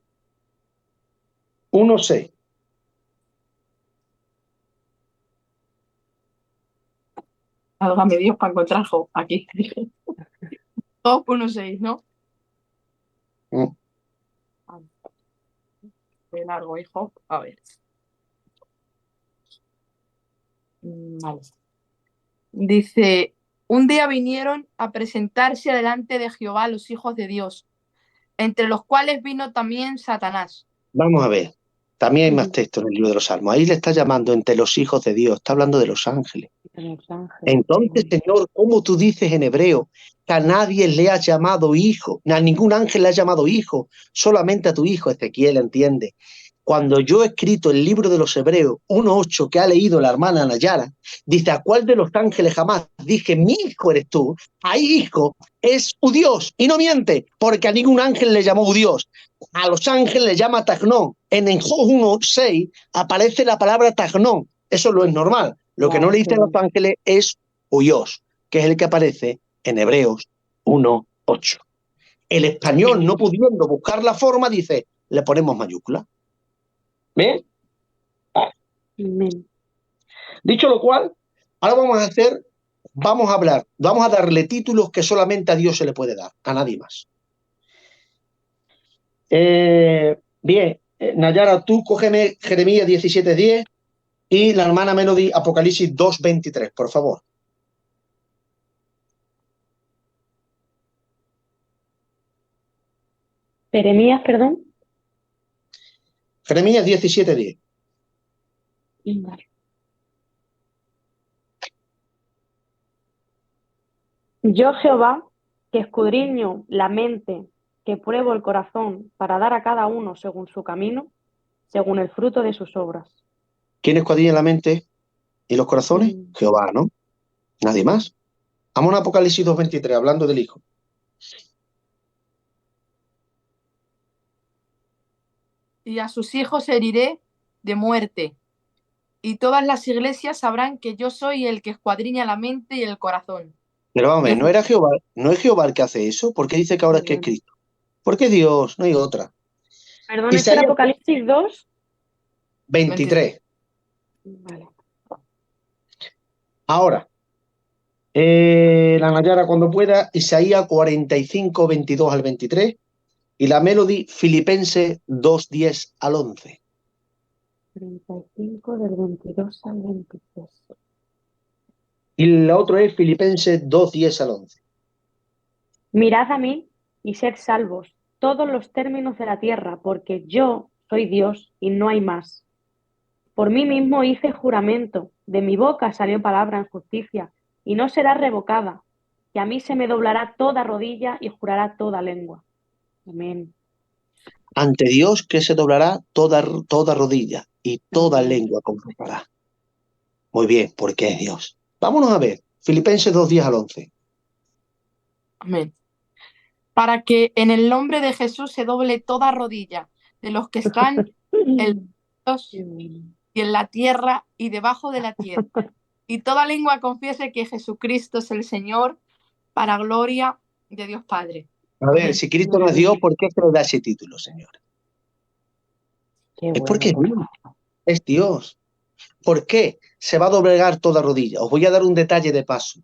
1:6. Válgame Dios para encontrar Job aquí. Job 1:6, ¿no? De largo, hijo. A ver. Vale. Dice, un día vinieron a presentarse delante de Jehová los hijos de Dios, entre los cuales vino también Satanás. Vamos a ver. También hay más texto en el libro de los Salmos. Ahí le está llamando entre los hijos de Dios, está hablando de los ángeles. Entonces, Señor, ¿cómo tú dices en hebreo que a nadie le has llamado hijo? A ningún ángel le has llamado hijo, solamente a tu hijo, Ezequiel, entiende. Cuando yo he escrito el libro de los Hebreos 1:8 que ha leído la hermana Nayara, dice, ¿a cuál de los ángeles jamás dije, mi hijo eres tú? Ahí hijo es Dios, y no miente, porque a ningún ángel le llamó Dios. A los ángeles le llama Tagnón. En Job 1:6 aparece la palabra Tagnón. Eso no es normal. Lo que no le dice a los ángeles es Dios, que es el que aparece en Hebreos 1:8. El español, no pudiendo buscar la forma, dice, le ponemos mayúscula. ¿Ven? Dicho lo cual, ahora vamos a hablar, vamos a darle títulos que solamente a Dios se le puede dar, a nadie más. Bien, Nayara, tú cógeme Jeremías 17:10 y la hermana Melody Apocalipsis 2:23, por favor. Jeremías, perdón. Jeremías 17:10. Vale. Yo, Jehová, que escudriño la mente, que pruebo el corazón para dar a cada uno según su camino, según el fruto de sus obras. ¿Quién escudriña la mente y los corazones? Jehová, ¿no? Nadie más. Vamos a Apocalipsis 2:23, hablando del Hijo. Y a sus hijos heriré de muerte, y todas las iglesias sabrán que yo soy el que escuadriña la mente y el corazón. Pero vamos a ver, ¿no era Jehová, no es Jehová el que hace eso? ¿Por qué dice que ahora es que es Cristo? Porque Dios, no hay otra. Perdón, ¿es el Apocalipsis 2? 23. Vale. Ahora, la Nayara cuando pueda, Isaías 45, 22 al 23, y la Melody Filipenses 2, 10 al 11. 35 del 22 al 23. Y la otra es Filipenses 2, 10 al 11. Mirad a mí y sed salvos, todos los términos de la tierra, porque yo soy Dios y no hay más. Por mí mismo hice juramento, de mi boca salió palabra en justicia, y no será revocada, que a mí se me doblará toda rodilla y jurará toda lengua. Amén. Ante Dios que se doblará toda rodilla y toda lengua confesará. Muy bien, porque es Dios. Vámonos a ver, Filipenses 2, 10 al 11. Amén. Para que en el nombre de Jesús se doble toda rodilla de los que están en los cielos y en la tierra y debajo de la tierra, y toda lengua confiese que Jesucristo es el Señor, para gloria de Dios Padre. A ver, si Cristo no es Dios, ¿por qué se le da ese título, Señor? Es porque es Dios. ¿Por qué se va a doblegar toda rodilla? Os voy a dar un detalle de paso.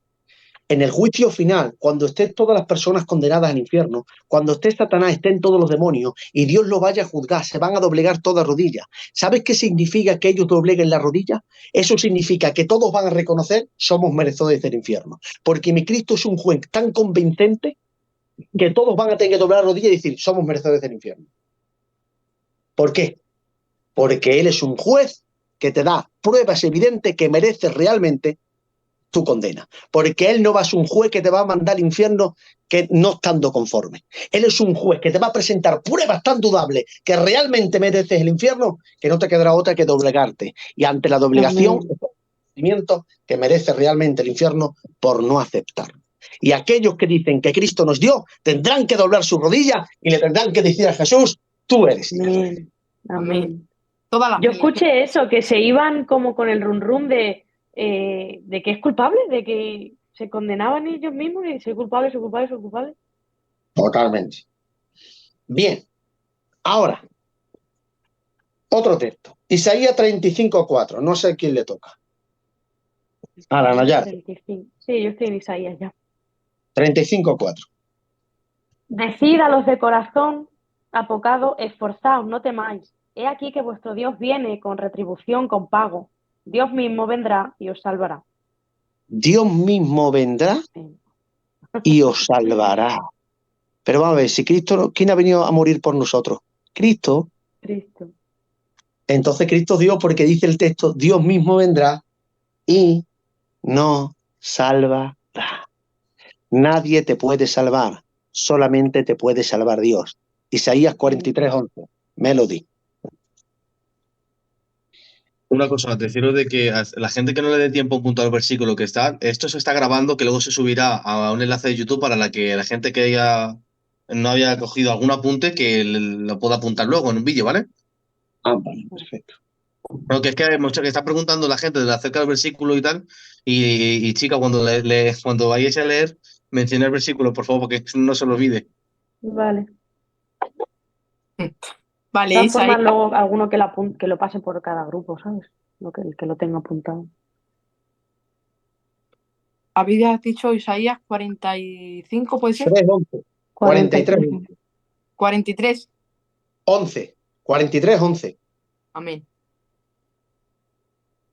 En el juicio final, cuando estén todas las personas condenadas al infierno, cuando esté Satanás, estén todos los demonios y Dios los vaya a juzgar, se van a doblegar toda rodilla. ¿Sabes qué significa que ellos dobleguen la rodilla? Eso significa que todos van a reconocer somos merecedores del infierno. Porque mi Cristo es un juez tan convincente que todos van a tener que doblar la rodilla y decir somos merecedores del infierno. ¿Por qué? Porque Él es un juez que te da pruebas evidentes que mereces realmente tu condena. Porque Él no va a ser un juez que te va a mandar al infierno que no estando conforme. Él es un juez que te va a presentar pruebas tan dudables que realmente mereces el infierno que no te quedará otra que doblegarte. Y ante la doblegación, el sentimiento que merece realmente el infierno por no aceptarlo. Y aquellos que dicen que Cristo nos dio tendrán que doblar su rodilla y le tendrán que decir a Jesús, tú eres Dios. Amén. Yo escuché eso, que se iban como con el rum rum de que es culpable, de que se condenaban ellos mismos y soy culpable, soy culpable, soy culpable. Totalmente. Bien, ahora, otro texto. Isaías 35:4. No sé a quién le toca. A la Nayar. 35. Sí, yo estoy en Isaías ya. 35:4. Decid a los de corazón apocado, esforzaos, no temáis. He aquí que vuestro Dios viene con retribución, con pago. Dios mismo vendrá y os salvará. Dios mismo vendrá y os salvará. Pero vamos a ver, si Cristo, ¿quién ha venido a morir por nosotros? Cristo. Entonces Cristo dio, porque dice el texto, Dios mismo vendrá y nos salvará. Nadie te puede salvar, solamente te puede salvar Dios. Isaías 43:11, Melody. Una cosa, deciros de que a la gente que no le dé tiempo a apuntar el versículo que está, esto se está grabando, que luego se subirá a un enlace de YouTube para la gente que no haya cogido algún apunte, que lo pueda apuntar luego en un vídeo, ¿vale? Ah, vale, perfecto. Porque es que hay mucho que está preguntando la gente acerca del versículo y tal, y chica, cuando vayáis a leer, mencionad el versículo, por favor, porque no se lo olvide. Vale. De Vale, todas formas, Isaías, luego alguno que lo pase por cada grupo, ¿sabes? El que lo tenga apuntado. habías dicho Isaías 45, ¿puede ser? 3:11. 43, 43. 11. 43:11. Amén.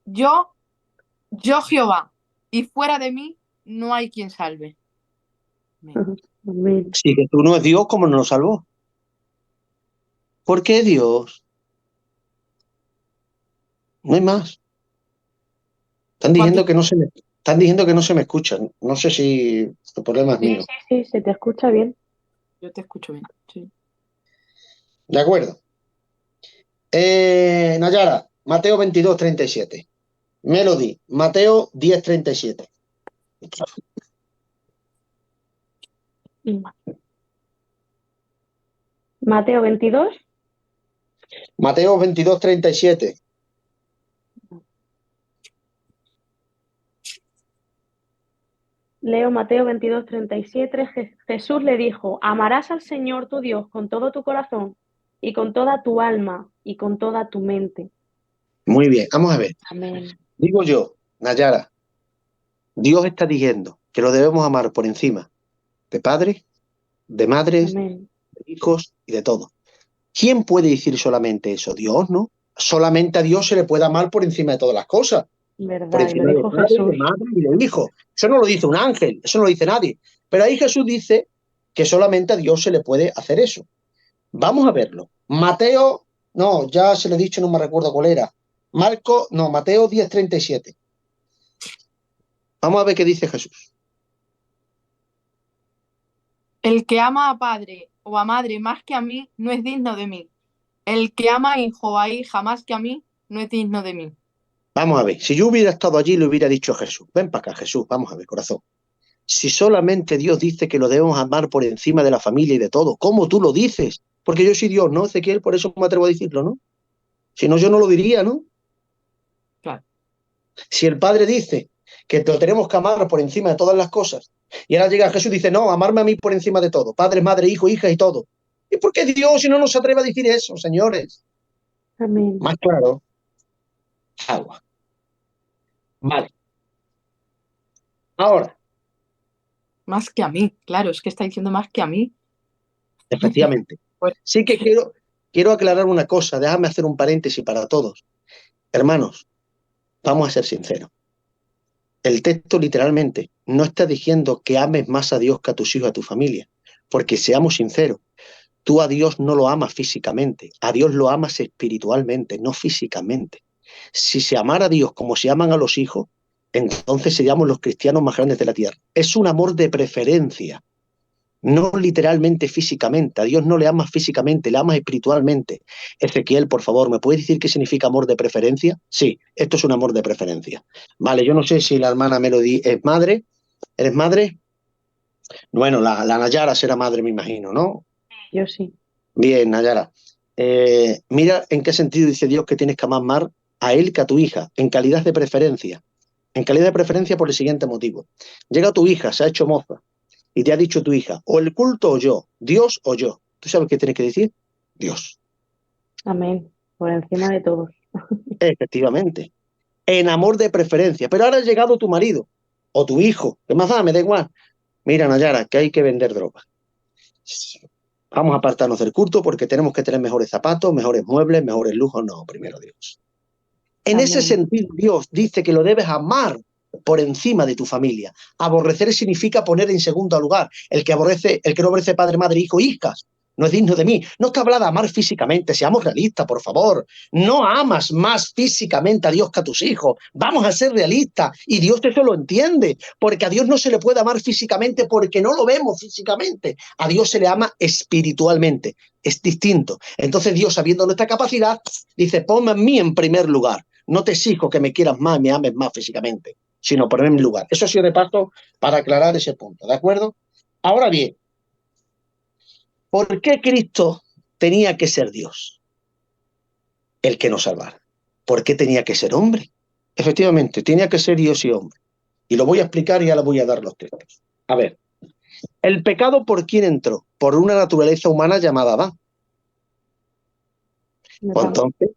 Yo Jehová, y fuera de mí no hay quien salve. Amén. Amén. Si Jesús no es Dios, ¿cómo nos lo salvó? ¿Por qué Dios? No hay más. Están diciendo que no se me escuchan. No sé si el problema es Sí, mío. sí, se te escucha bien. Yo te escucho bien. Sí. De acuerdo. Nayara, Mateo 22:37. Melody, Mateo 10:37. Mateo 22. Mateo 22:37. Leo Mateo 22:37. Jesús le dijo, amarás al Señor tu Dios con todo tu corazón y con toda tu alma y con toda tu mente. Muy bien, vamos a ver. Amén. Digo yo, Nayara, Dios está diciendo que lo debemos amar por encima de padres, de madres, Amén. de hijos y de todo. ¿Quién puede decir solamente eso? Dios, ¿no? Solamente a Dios se le puede amar por encima de todas las cosas. Por Verdad, y lo encima de dijo padre, Jesús. de madre y de hijo. Eso no lo dice un ángel, eso no lo dice nadie. Pero ahí Jesús dice que solamente a Dios se le puede hacer eso. Vamos a verlo. Mateo, no, ya se lo he dicho, no me recuerdo cuál era. Mateo 10:37. Vamos a ver qué dice Jesús. El que ama a padre o a madre más que a mí no es digno de mí. El que ama a hijo o a hija más que a mí no es digno de mí. Vamos a ver, si yo hubiera estado allí, le hubiera dicho a Jesús, ven para acá, Jesús, vamos a ver, corazón. Si solamente Dios dice que lo debemos amar por encima de la familia y de todo, ¿cómo tú lo dices? Porque yo soy Dios, ¿no, Ezequiel? Por eso me atrevo a decirlo, ¿no? Si no, yo no lo diría, ¿no? Claro. Si el Padre dice que lo tenemos que amar por encima de todas las cosas, y ahora llega Jesús y dice, no, amarme a mí por encima de todo, padre, madre, hijo, hija y todo. ¿Y por qué Dios si no nos atreve a decir eso, señores? Amén. Más claro, agua. Vale. Ahora, Más que a mí, claro, es que está diciendo más que a mí. efectivamente. Pues- Sí que quiero aclarar una cosa, déjame hacer un paréntesis para todos. Hermanos, vamos a ser sinceros. El texto literalmente no está diciendo que ames más a Dios que a tus hijos y a tu familia, porque seamos sinceros, tú a Dios no lo amas físicamente, a Dios lo amas espiritualmente, no físicamente. Si se amara a Dios como se aman a los hijos, entonces seríamos los cristianos más grandes de la tierra. Es un amor de preferencia, no literalmente físicamente. A Dios no le amas físicamente, le amas espiritualmente. Ezequiel, por favor, ¿me puedes decir qué significa amor de preferencia? Sí, esto es un amor de preferencia. Vale, yo no sé si la hermana Melody es madre. ¿Eres madre? Bueno, la Nayara será madre, me imagino, ¿no? Yo sí. Bien, Nayara. Mira en qué sentido dice Dios que tienes que amar más a él que a tu hija, en calidad de preferencia. En calidad de preferencia por el siguiente motivo. Llega tu hija, se ha hecho moza, y te ha dicho tu hija, o el culto o yo, Dios o yo. ¿Tú sabes qué tienes que decir? Dios. Amén. Por encima de todos. Efectivamente. En amor de preferencia. Pero ahora ha llegado tu marido o tu hijo. ¿Qué más da? Me da igual. Mira, Nayara, que hay que vender droga. Vamos a apartarnos del culto porque tenemos que tener mejores zapatos, mejores muebles, mejores lujos. No, primero Dios. En Amén. ese sentido, Dios dice que lo debes amar por encima de tu familia. Aborrecer significa poner en segundo lugar. El que no aborrece padre, madre, hijo, hijas. no es digno de mí. No está hablada de amar físicamente, seamos realistas, por favor. No amas más físicamente a Dios que a tus hijos. Vamos a ser realistas y Dios eso lo entiende, porque a Dios no se le puede amar físicamente porque no lo vemos físicamente. A Dios se le ama espiritualmente, es distinto. Entonces Dios, sabiendo nuestra capacidad, dice, ponme a mí en primer lugar. No te exijo que me quieras más y me ames más físicamente, sino ponme en mi lugar. Eso ha sido de paso para aclarar ese punto, ¿de acuerdo? Ahora bien, ¿por qué Cristo tenía que ser Dios? El que nos salvara. ¿Por qué tenía que ser hombre? Efectivamente, tenía que ser Dios y hombre. Y lo voy a explicar y ya le voy a dar los textos. A ver, ¿el pecado por quién entró? Por una naturaleza humana llamada Adán. Pues entonces,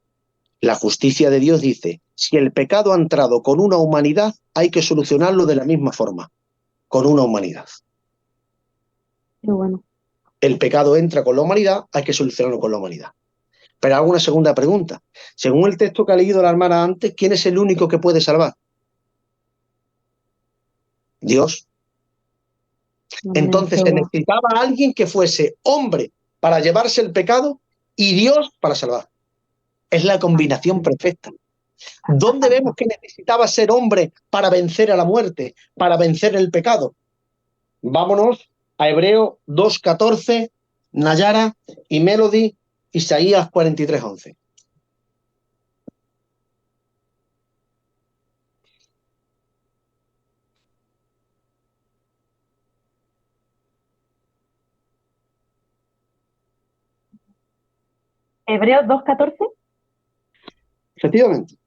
la justicia de Dios dice, si el pecado ha entrado con una humanidad, hay que solucionarlo de la misma forma, con una humanidad. Qué bueno. El pecado entra con la humanidad, hay que solucionarlo con la humanidad. Pero hago una segunda pregunta. Según el texto que ha leído la hermana antes, ¿quién es el único que puede salvar? Dios. Entonces se necesitaba a alguien que fuese hombre para llevarse el pecado y Dios para salvar. Es la combinación perfecta. ¿Dónde vemos que necesitaba ser hombre para vencer a la muerte, para vencer el pecado? Vámonos a Hebreo 2:14, Nayara y Melody, Isaías 43:11. Hebreos 2:14. Efectivamente.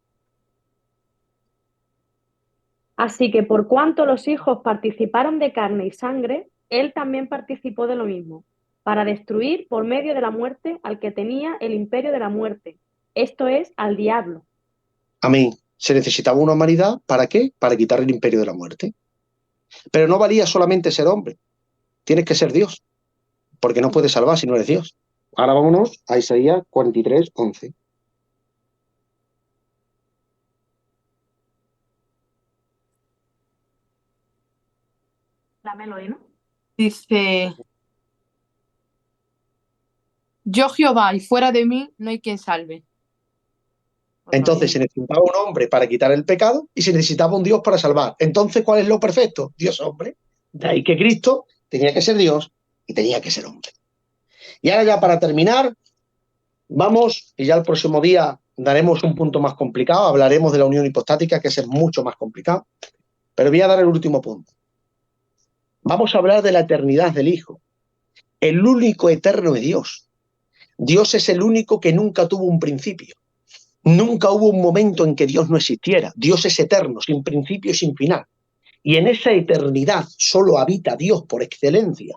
Así que por cuanto los hijos participaron de carne y sangre, él también participó de lo mismo, para destruir por medio de la muerte al que tenía el imperio de la muerte, esto es, al diablo. Amén. Se necesitaba una humanidad, ¿para qué? Para quitar el imperio de la muerte. Pero no valía solamente ser hombre, tienes que ser Dios, porque no puedes salvar si no eres Dios. Ahora vámonos a Isaías 43:11. La Melody, ¿no? Dice, yo Jehová, y fuera de mí no hay quien salve. Entonces se necesitaba un hombre para quitar el pecado y se necesitaba un Dios para salvar. Entonces, ¿cuál es lo perfecto? Dios hombre. De ahí que Cristo tenía que ser Dios y tenía que ser hombre. Y ahora ya para terminar, vamos, y ya el próximo día daremos un punto más complicado, hablaremos de la unión hipostática, que es mucho más complicado, pero voy a dar el último punto. Vamos a hablar de la eternidad del Hijo. El único eterno es Dios. Dios es el único que nunca tuvo un principio. Nunca hubo un momento en que Dios no existiera. Dios es eterno, sin principio y sin final. Y en esa eternidad solo habita Dios por excelencia.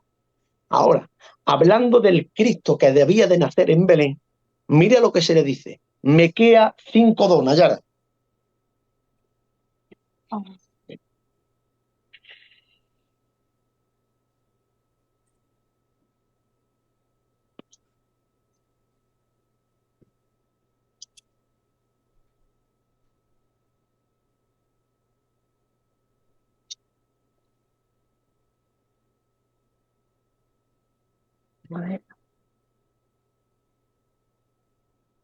Ahora, hablando del Cristo que debía de nacer en Belén, mira lo que se le dice. Mequea 5:2, Nayara. A ver.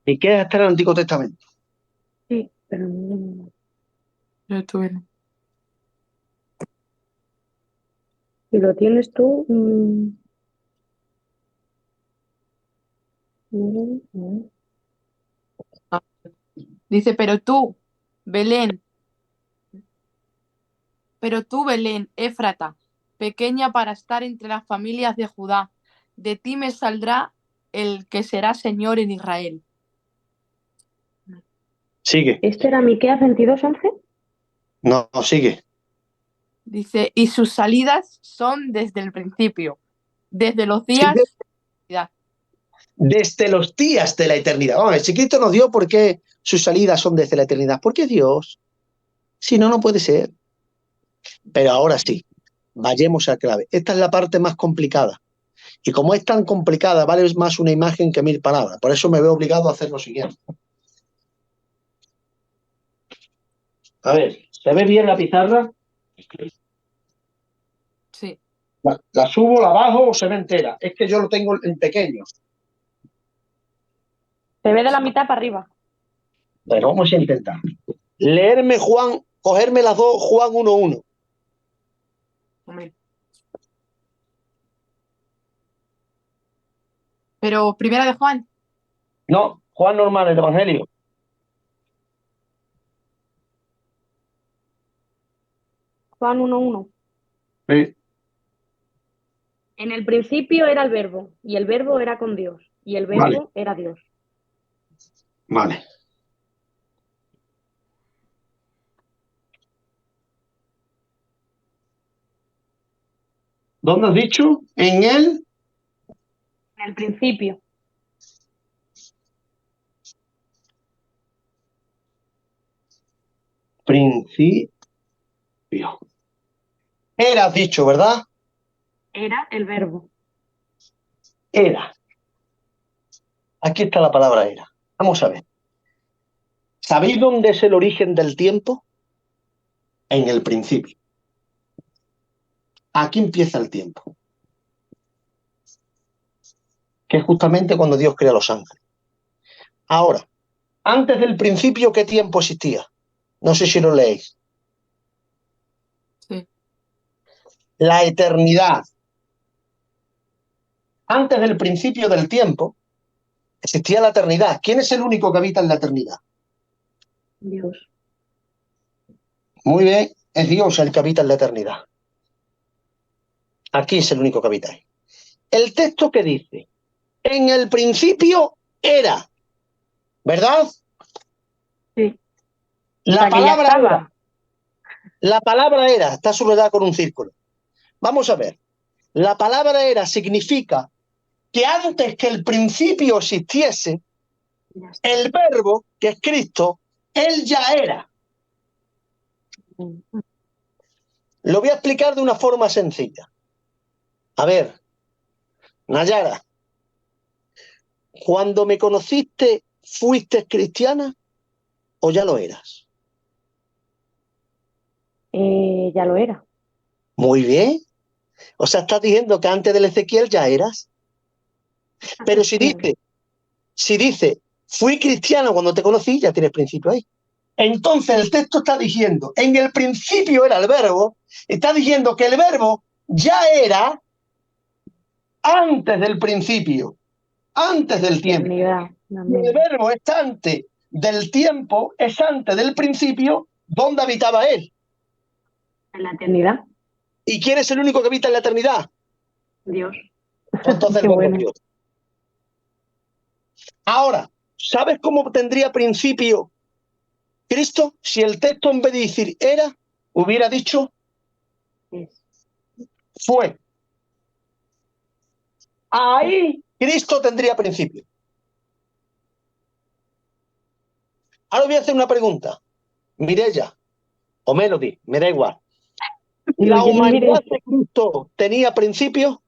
Miqueas está en el Antiguo Testamento. Sí, pero no. Si lo tienes tú. Dice, Belén, Éfrata, pequeña para estar entre las familias de Judá, de ti me saldrá el que será Señor en Israel. Sigue. ¿Este era Miqueas 22:11? No, sigue. Dice, y sus salidas son desde el principio, desde los días Sigue. de la eternidad. Desde los días de la eternidad. Vamos, si Cristo nos dio, ¿por qué sus salidas son desde la eternidad? Porque es Dios. Si no, no puede ser. Pero ahora sí, vayamos a la clave. Esta es la parte más complicada. Y como es tan complicada, vale más una imagen que 1000 palabras. Por eso me veo obligado a hacer lo siguiente. A ver, ¿se ve bien la pizarra? Sí. La subo, la bajo o se ve entera. Es que yo lo tengo en pequeño. Se ve de la mitad para arriba. Bueno, vamos a intentar. Leerme Juan, cogerme las dos, Juan 1:1. Hombre. Pero primera de Juan. No, Juan normal, el Evangelio. Juan 1:1. Sí. En el principio era el verbo, y el verbo era con Dios, y el verbo Vale. era Dios. Vale. ¿Dónde has dicho? En él. En el principio. Principio. Era, has dicho, ¿verdad? Era el verbo. Era. Aquí está la palabra era. Vamos a ver. ¿Sabéis dónde es el origen del tiempo? En el principio. Aquí empieza el tiempo. Que es justamente cuando Dios crea los ángeles. Ahora, antes del principio, ¿qué tiempo existía? No sé si lo leéis. Sí. La eternidad. Antes del principio del tiempo, existía la eternidad. ¿Quién es el único que habita en la eternidad? Dios. Muy bien, es Dios el que habita en la eternidad. Aquí es el único que habita ahí. El texto que dice, en el principio era, ¿verdad? Sí. La O sea, que ya palabra estaba. era. La palabra era, está subrayada con un círculo. Vamos a ver. La palabra era significa que antes que el principio existiese, Ya está. el verbo, que es Cristo, él ya era. Lo voy a explicar de una forma sencilla. A ver, Nayara, cuando me conociste, ¿fuiste cristiana o ya lo eras? Ya lo era. Muy bien. O sea, estás diciendo que antes del Ezequiel ya eras. Pero si dice, fui cristiano cuando te conocí, ya tienes principio ahí. Entonces el texto está diciendo, en el principio era el verbo, está diciendo que el verbo ya era antes del principio, antes del tiempo. Eternidad. Y el verbo es antes del tiempo, es antes del principio, donde habitaba él. En la eternidad. ¿Y quién es el único que habita en la eternidad? Dios. Pues entonces Qué el verbo es bueno. Dios. Ahora, ¿sabes cómo tendría principio Cristo? Si el texto en vez de decir era, hubiera dicho Es. fue. Ahí Cristo tendría principio. Ahora voy a hacer una pregunta. Mireya o Melody, me da igual. ¿La ¿Quién es humanidad Mireia? de Cristo tenía principio?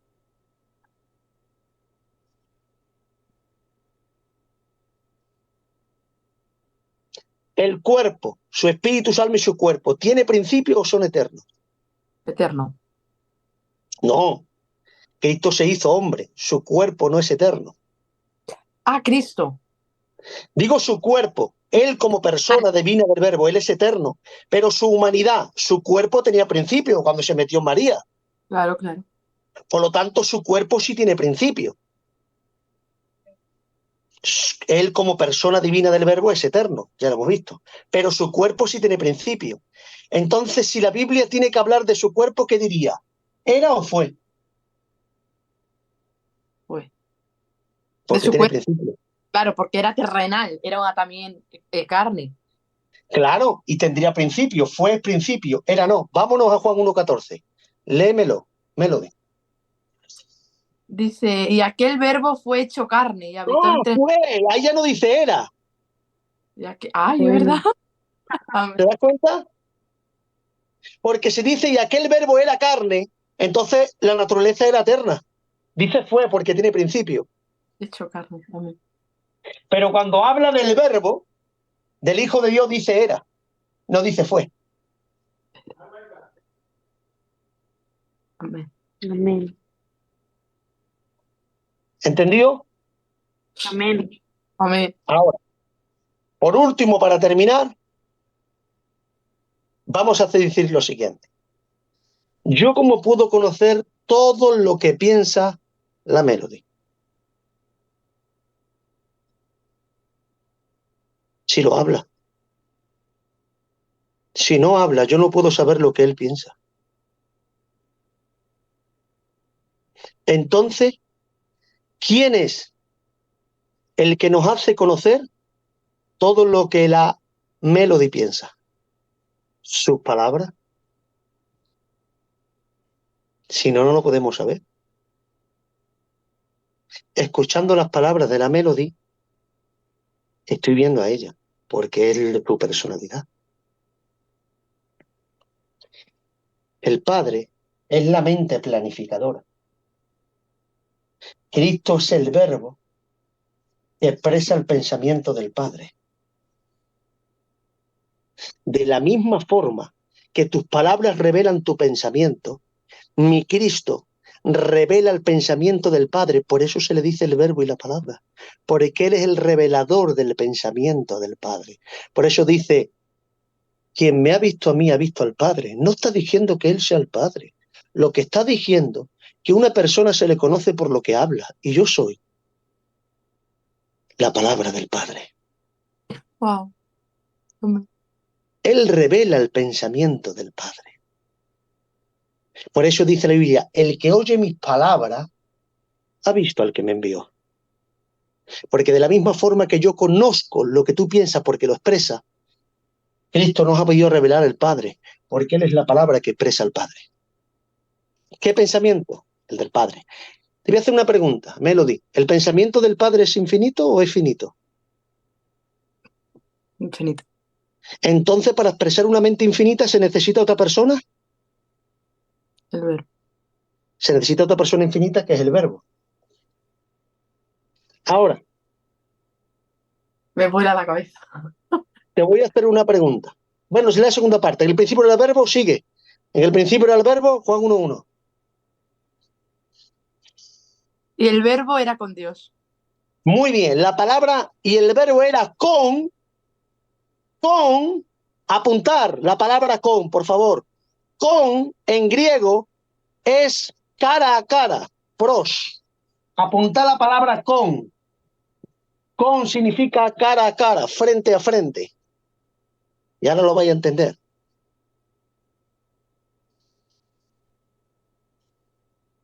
El cuerpo, su espíritu, su alma y su cuerpo, ¿tiene principio o son eternos? Eterno. No, Cristo se hizo hombre, su cuerpo no es eterno. Ah, Cristo. Digo su cuerpo, él como persona divina del verbo, él es eterno, pero su humanidad, su cuerpo tenía principio cuando se metió en María. Claro, claro. Por lo tanto, su cuerpo sí tiene principio. Él como persona divina del verbo es eterno, ya lo hemos visto, pero su cuerpo sí tiene principio. Entonces, si la Biblia tiene que hablar de su cuerpo, ¿qué diría? ¿Era o fue? Pues. Porque su tiene cuerpo, principio. claro, porque era terrenal, era también carne. Claro, y tendría principio, fue principio, era no. Vámonos a Juan 1:14. Léemelo, Melody. Dice, y aquel verbo fue hecho carne y habitó No, entre... fue, ahí ya no dice era. Ay, es Bueno. verdad. ¿Te das cuenta? Porque si dice y aquel verbo era carne, entonces la naturaleza era eterna. Dice fue porque tiene principio. Hecho carne. Amén. Pero cuando habla del verbo, del Hijo de Dios, dice era, no dice fue. Amén. Amén. ¿Entendido? Amén. Amén. Ahora, por último, para terminar, vamos a decir lo siguiente. ¿Yo cómo puedo conocer todo lo que piensa la Melody? Si lo habla. Si no habla, yo no puedo saber lo que él piensa. Entonces, ¿quién es el que nos hace conocer todo lo que la Melody piensa? Sus palabras. Si no, no lo podemos saber. Escuchando las palabras de la Melody, estoy viendo a ella, porque es su personalidad. El Padre es la mente planificadora. Cristo es el verbo que expresa el pensamiento del Padre. De la misma forma que tus palabras revelan tu pensamiento, mi Cristo revela el pensamiento del Padre, por eso se le dice el verbo y la palabra, porque Él es el revelador del pensamiento del Padre. Por eso dice, quien me ha visto a mí ha visto al Padre. No está diciendo que Él sea el Padre. Lo que está diciendo que una persona se le conoce por lo que habla, y yo soy la palabra del Padre. Wow. Amén. Él revela el pensamiento del Padre. Por eso dice la Biblia, el que oye mis palabras ha visto al que me envió. Porque de la misma forma que yo conozco lo que tú piensas porque lo expresa, Cristo nos ha podido revelar el Padre, porque Él es la palabra que expresa al Padre. ¿Qué pensamiento? El del Padre. Te voy a hacer una pregunta, Melody. ¿El pensamiento del Padre es infinito o es finito? Infinito. Entonces, para expresar una mente infinita, ¿se necesita otra persona? El verbo. Se necesita otra persona infinita, que es el verbo. Ahora, Me vuela la cabeza. te voy a hacer una pregunta. Bueno, es la segunda parte. En el principio era el verbo, sigue. En el principio era el verbo, Juan 1:1. Y el verbo era con Dios. Muy bien, la palabra y el verbo era apuntar la palabra con, por favor. Con, en griego, es cara a cara, pros. Apuntar la palabra con. Con significa cara a cara, frente a frente. Y ahora lo vais a entender.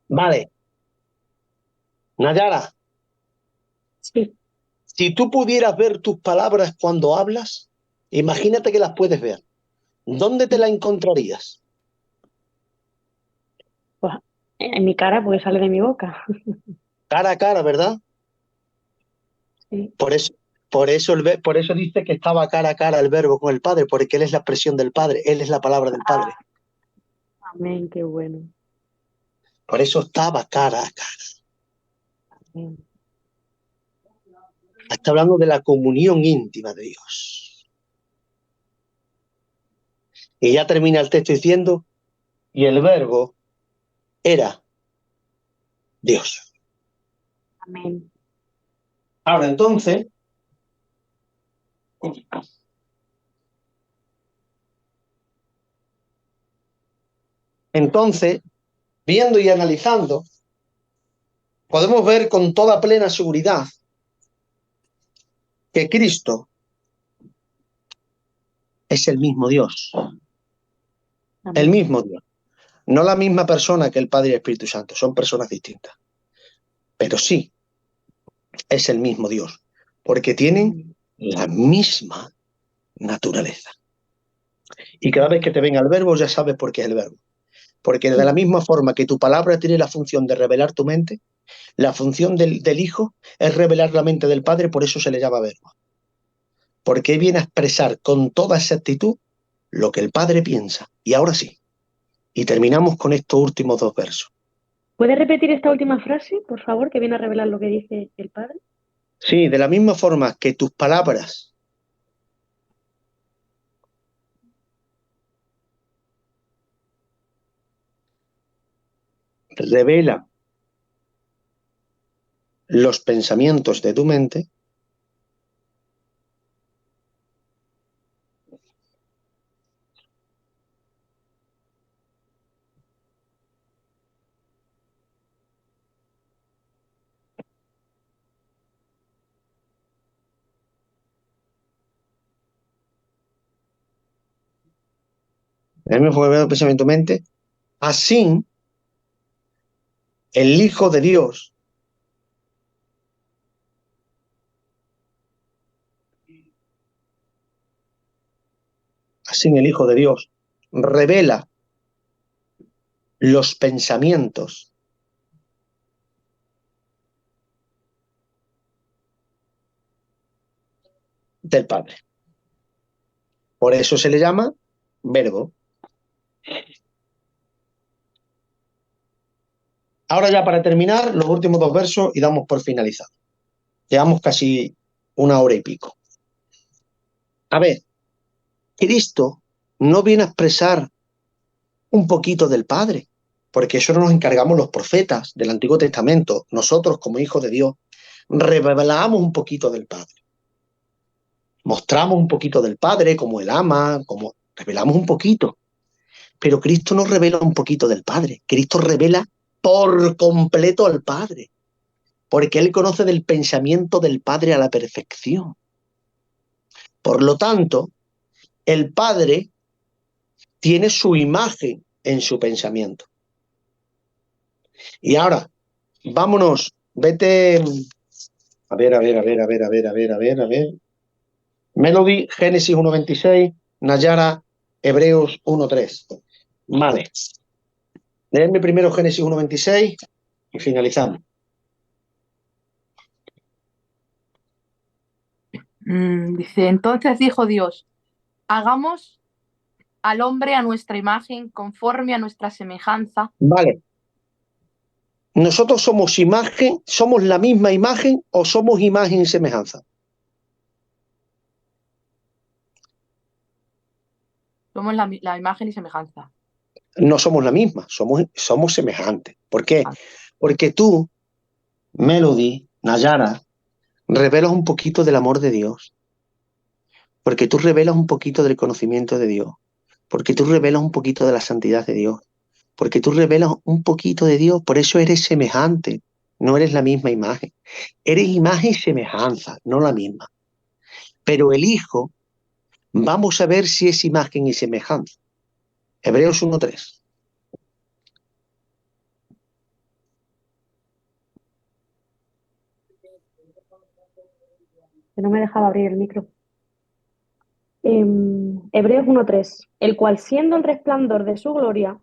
Vale. Nayara, Sí. si tú pudieras ver tus palabras cuando hablas, imagínate que las puedes ver. ¿Dónde te la encontrarías? Pues, en mi cara, porque sale de mi boca. Cara a cara, ¿verdad? Sí. Por eso dice que estaba cara a cara el verbo con el Padre, porque Él es la expresión del Padre, Él es la palabra del Padre. Amén, qué bueno. Por eso estaba cara a cara. Amén. Está hablando de la comunión íntima de Dios. Y ya termina el texto diciendo, y el verbo era Dios. Amén. Ahora entonces, viendo y analizando, podemos ver con toda plena seguridad que Cristo es el mismo Dios. El Amén. mismo Dios. No la misma persona que el Padre y el Espíritu Santo, son personas distintas. Pero sí, es el mismo Dios, porque tienen la misma naturaleza. Y cada vez que te venga el verbo, ya sabes por qué es el verbo. Porque de la misma forma que tu palabra tiene la función de revelar tu mente, la función del Hijo es revelar la mente del Padre, por eso se le llama verbo. Porque viene a expresar con toda exactitud lo que el Padre piensa. Y ahora sí, y terminamos con estos últimos dos versos. ¿Puedes repetir esta última frase, por favor, que viene a revelar lo que dice el Padre? Sí, de la misma forma que tus palabras revela los pensamientos de tu mente pensamiento mente, así el Hijo de Dios revela los pensamientos del Padre. Por eso se le llama verbo. Ahora ya para terminar, los últimos 2 versos y damos por finalizado. Llevamos casi 1 hora y pico. A ver, Cristo no viene a expresar un poquito del Padre, porque eso nos encargamos los profetas del Antiguo Testamento. Nosotros, como hijos de Dios, revelamos un poquito del Padre. Mostramos un poquito del Padre, como Él ama, como revelamos un poquito. Pero Cristo no revela un poquito del Padre. Cristo revela por completo al Padre, porque Él conoce del pensamiento del Padre a la perfección. Por lo tanto, el Padre tiene su imagen en su pensamiento. Y ahora, vámonos, vete, a ver. Melody, Génesis 1.26, Nayara, Hebreos 1.3. Vale. Leedme primero Génesis 1.26 y finalizamos. Dice, entonces dijo Dios, hagamos al hombre a nuestra imagen, conforme a nuestra semejanza. Vale. ¿Nosotros somos imagen, somos la misma imagen o somos imagen y semejanza? Somos la imagen y semejanza. No somos la misma, somos semejantes. ¿Por qué? Porque tú, Melody, Nayara, revelas un poquito del amor de Dios. Porque tú revelas un poquito del conocimiento de Dios. Porque tú revelas un poquito de la santidad de Dios. Porque tú revelas un poquito de Dios. Por eso eres semejante. No eres la misma imagen. Eres imagen y semejanza, no la misma. Pero el Hijo, vamos a ver si es imagen y semejanza. Hebreos 1.3. Que no me dejaba abrir el micro. Hebreos 1.3, el cual siendo el resplandor de su gloria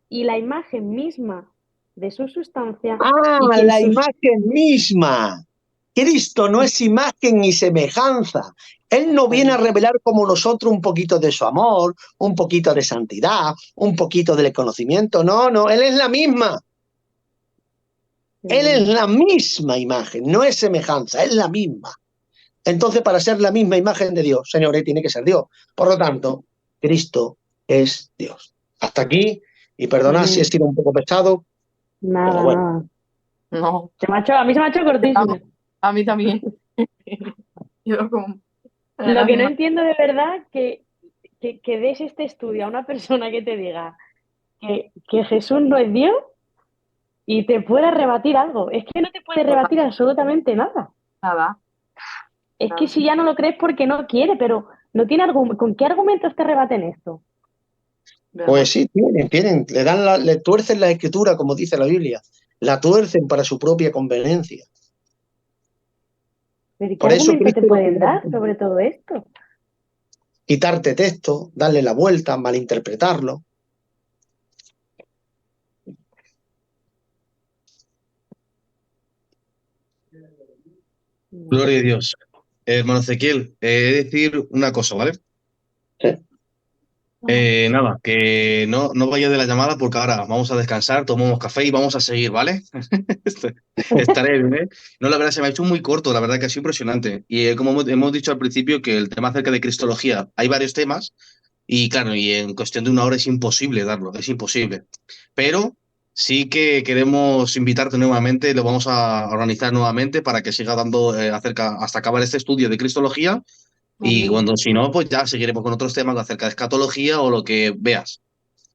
y la imagen misma de su sustancia. ¡Ah, la imagen misma! Cristo no es imagen ni semejanza. Él no viene a revelar como nosotros un poquito de su amor, un poquito de santidad, un poquito del conocimiento. No, no, Él es la misma. Él es la misma imagen, no es semejanza, es la misma. Entonces, para ser la misma imagen de Dios, señores, tiene que ser Dios. Por lo tanto, Cristo es Dios. Hasta aquí, y perdonad si he sido un poco pesado. Nada, bueno. nada. No. A mí se me ha hecho cortísimo. A mí también. Yo como... Lo que no entiendo de verdad que des este estudio a una persona que te diga que Jesús no es Dios y te pueda rebatir algo. Es que no te puede rebatir absolutamente nada. Nada. Es que si ya no lo crees porque no quiere, pero no tiene ¿con qué argumentos te rebaten esto? Pues sí, tienen, le tuercen la escritura, como dice la Biblia, la tuercen para su propia conveniencia. ¿Pero qué Por eso argumentos te Cristo pueden dar sobre todo esto? quitarte texto, darle la vuelta, malinterpretarlo. Gloria a Dios. Hermano Ezequiel, he de decir una cosa, ¿vale? Sí. Nada, que no vaya de la llamada porque ahora vamos a descansar, tomamos café y vamos a seguir, ¿vale? Estaré bien, ¿eh? No, la verdad se me ha hecho muy corto, la verdad que ha sido impresionante. Y como hemos dicho al principio que el tema acerca de cristología, hay varios temas y claro, y en cuestión de 1 hora es imposible darlo, es imposible. Pero Sí que queremos invitarte nuevamente, lo vamos a organizar nuevamente para que siga dando hasta acabar este estudio de Cristología y Vale. cuando si no, pues ya seguiremos con otros temas acerca de escatología o lo que veas.